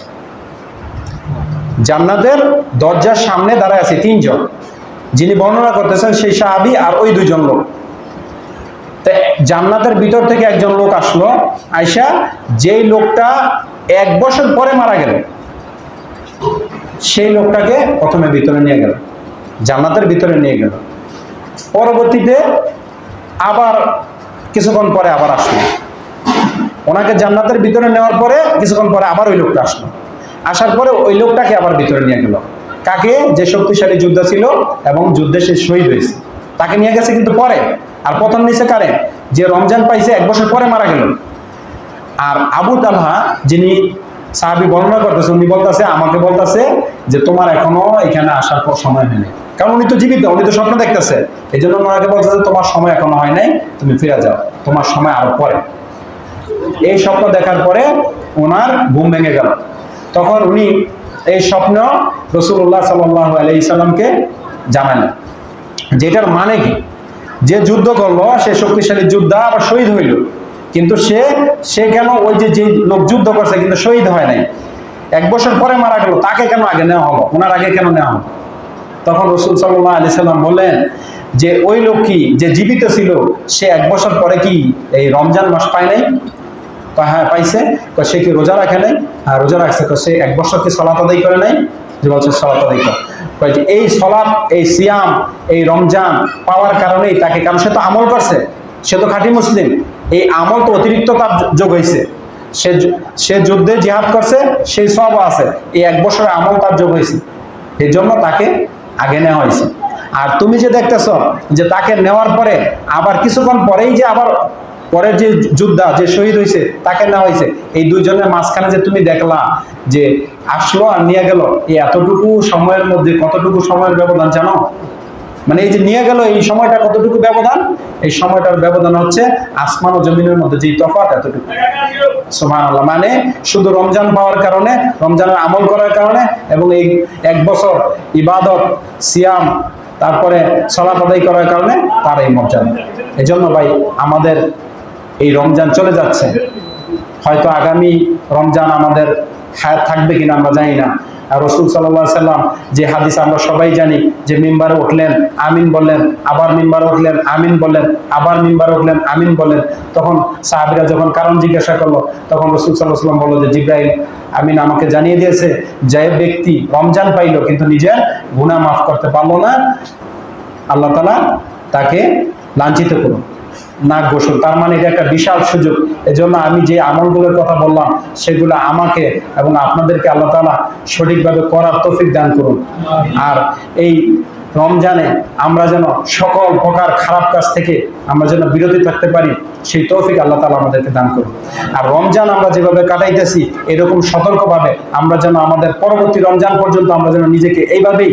জান্নাতের দরজার সামনে দাঁড়ায় আছি 3 জন। যিনি বর্ণনা করতেছেন সেই সাহাবী আর ওই 2 জন লোক। জান্নাতের ভিতর থেকে একজন লোক আসলো, আয়েশা, যেই লোকটা 1 বছর পরে মারা গেল, সেই লোকটাকে প্রথমে ভিতরে নিয়ে গেল, জান্নাতের ভিতরে নিয়ে গেল। পরবর্তীতে আবার কিছুক্ষণ পরে আবার আসলো, ওনাকে জান্নাতের ভিতরে নেওয়ার পরে কিছুক্ষণ পরে আবার ওই লোকটা আসলো। আসার পরে ওই লোকটাকে আবার ভিতরে নিয়ে গেল। কাকে? যে শক্তিশালী যোদ্ধা ছিল এবং যুদ্ধে সে শহীদ হয়েছে, তাকে নিয়ে গেছে কিন্তু পরে। আর প্রথম নিচে কারে? যে রমজান পাইছে 1 বছর পরে মারা গেল। আর আবু তালহা, যিনি সাহাবী বর্ণনা করতেছে, উনি বলতেছে, আমাকে বলতেছে যে তোমার এখনো এখানে আসার পর সময় হয়নি। কারণ উনি তো জীবিত, উনি তো স্বপ্ন দেখতেছে, এই জন্য ওনাকে বলতেছে তোমার সময় এখনো হয় নাই, তুমি ফিরে যাও, তোমার সময় আরো পরে। এই স্বপ্ন দেখার পরে ওনার ঘুম ভেঙে গেল। তখন উনি এই স্বপ্ন রাসূলুল্লাহ সাল্লাল্লাহু আলাইহি সাল্লামকে জানালেন। যেটার মানে কি? যে যুদ্ধ করলো সে শক্তিশালী যোদ্ধা, আবার শহীদ হইল, কিন্তু সে কেন ওই যে লোক যুদ্ধ করছে কিন্তু শহীদ হয় নাই, 1 বছর পরে মারা গেল, তাকে কেন আগে নেওয়া হলো, ওনার আগে কেন নেওয়া হলো? তখন রাসূল সাল্লাল্লাহু আলাইহি সাল্লাম বললেন যে ওই লোক কি যে জীবিত ছিল সে 1 বছর পরে কি এই রমজান মাস পায় নাই? হ্যাঁ পাইছে। সে কি রোজা রাখে নাই? হ্যাঁ রোজা রাখছে। সে 1 বছর কি সালাত আদায় করে নাই? যে বলছে সালাত আদায় করে। এই সালাত, এই সিয়াম, এই রমজান পাওয়ার কারণেই তাকে, কারণ সে তো আমল করছে, সে তো খাঁটি মুসলিম, এই আমল তো অতিরিক্ত তার যোগ হয়েছে। সে যুদ্ধে জিহাদ করছে, সেই সব আছে, এই 1 বছরের আমল তার যোগ হয়েছে, এই জন্য তাকে আগে নেওয়া হয়েছে। আর তুমি যে দেখতেছ যে তাকে নেওয়ার পরে আবার কিছুক্ষণ পরেই যে আবার পরের যে যোদ্ধা যে শহীদ হয়েছে তাকে নেওয়া হয়েছে, এই দুইজনের মাঝখানে যে তুমি দেখলা যে আসলো আর নিয়ে গেল, এই এতটুকু সময়ের মধ্যে কতটুকু সময়ের ব্যবধান জানো? মানে এই যে নিয়ে গেল এই সময়টা কতটুকু ব্যবধান? এই সময়টার ব্যবধান হচ্ছে আসমান ও জমিনের মধ্যে যে তফাৎ, এতটুকু। সুবহানাল্লাহ। মানে শুধু রমজান পাওয়ার কারণে, রমজানের আমল করার কারণে, এবং এই 1 বছর ইবাদত, সিয়াম, তারপরে সালাত আদায় করার কারণে তার এই মর্যাদা। এজন্য ভাই আমাদের এই রমজান চলে যাচ্ছে, হয়তো আগামী রমজান আমাদের হায়াত থাকবে কিনা আমরা জানি না। আর রাসূল সাল্লাল্লাহু আলাইহি সাল্লাম যে হাদিস আমরা সবাই জানি, যে মিম্বারে উঠলেন আমিন বললেন, আবার মিম্বারে উঠলেন আমিন বললেন, আবার মিম্বারে উঠলেন আমিন বললেন। তখন সাহাবীরা যখন কারণ জিজ্ঞাসা করলো, তখন রাসূল সাল্লাল্লাহু আলাইহি সাল্লাম বলল যে জিবরাইল আমিন আমাকে জানিয়ে দিয়েছে যে ব্যক্তি রমজান পাইল কিন্তু নিজের গুনাহ মাফ করতে পারলো না, আল্লাহ তাআলা তাকে লাঞ্ছিত করুন, নাক গোসল। তার মানে এটা একটা বিশাল সুযোগ। এজন্য আমি যে আমলগুলোর কথা বললাম সেগুলো আমাকে এবং আপনাদেরকে আল্লাহ তাআলা সঠিকভাবে করার তৌফিক দান করুন। আর এই রমজানে আমরা যেন সকল প্রকার খারাপ কাজ থেকে আমরা যেন বিরতি থাকতে পারি, সেই তৌফিক আল্লাহ তাআলা আমাদেরকে দান করুন। আর রমজান আমরা যেভাবে কাটাইতেছি এরকম সতর্কভাবে আমরা যেন আমাদের পরবর্তী রমজান পর্যন্ত আমরা যেন নিজেকে এইভাবেই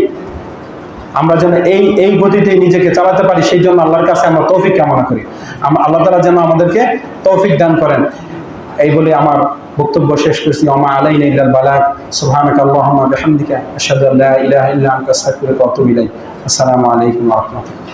আমরা যেন এই গতিতে নিজেকে চালাতে পারি, সেই জন্য আল্লাহর কাছে আমরা তৌফিক কামনা করি। আল্লাহ তাআলা যেন আমাদেরকে তৌফিক দান করেন। এই বলে আমার বক্তব্য শেষ করছি। ওমা আলাইনা ইল্লাল বালাগ। সুবহানাকা আল্লাহুম্মা ওয়া বিহামদিকা আশহাদু আল্লা ইলাহা ইল্লা আনতা আস্তাগফিরুকা ওয়া আতুবু ইলাইক। আসসালামু আলাইকুম ওয়া রাহমাতুল্লাহ।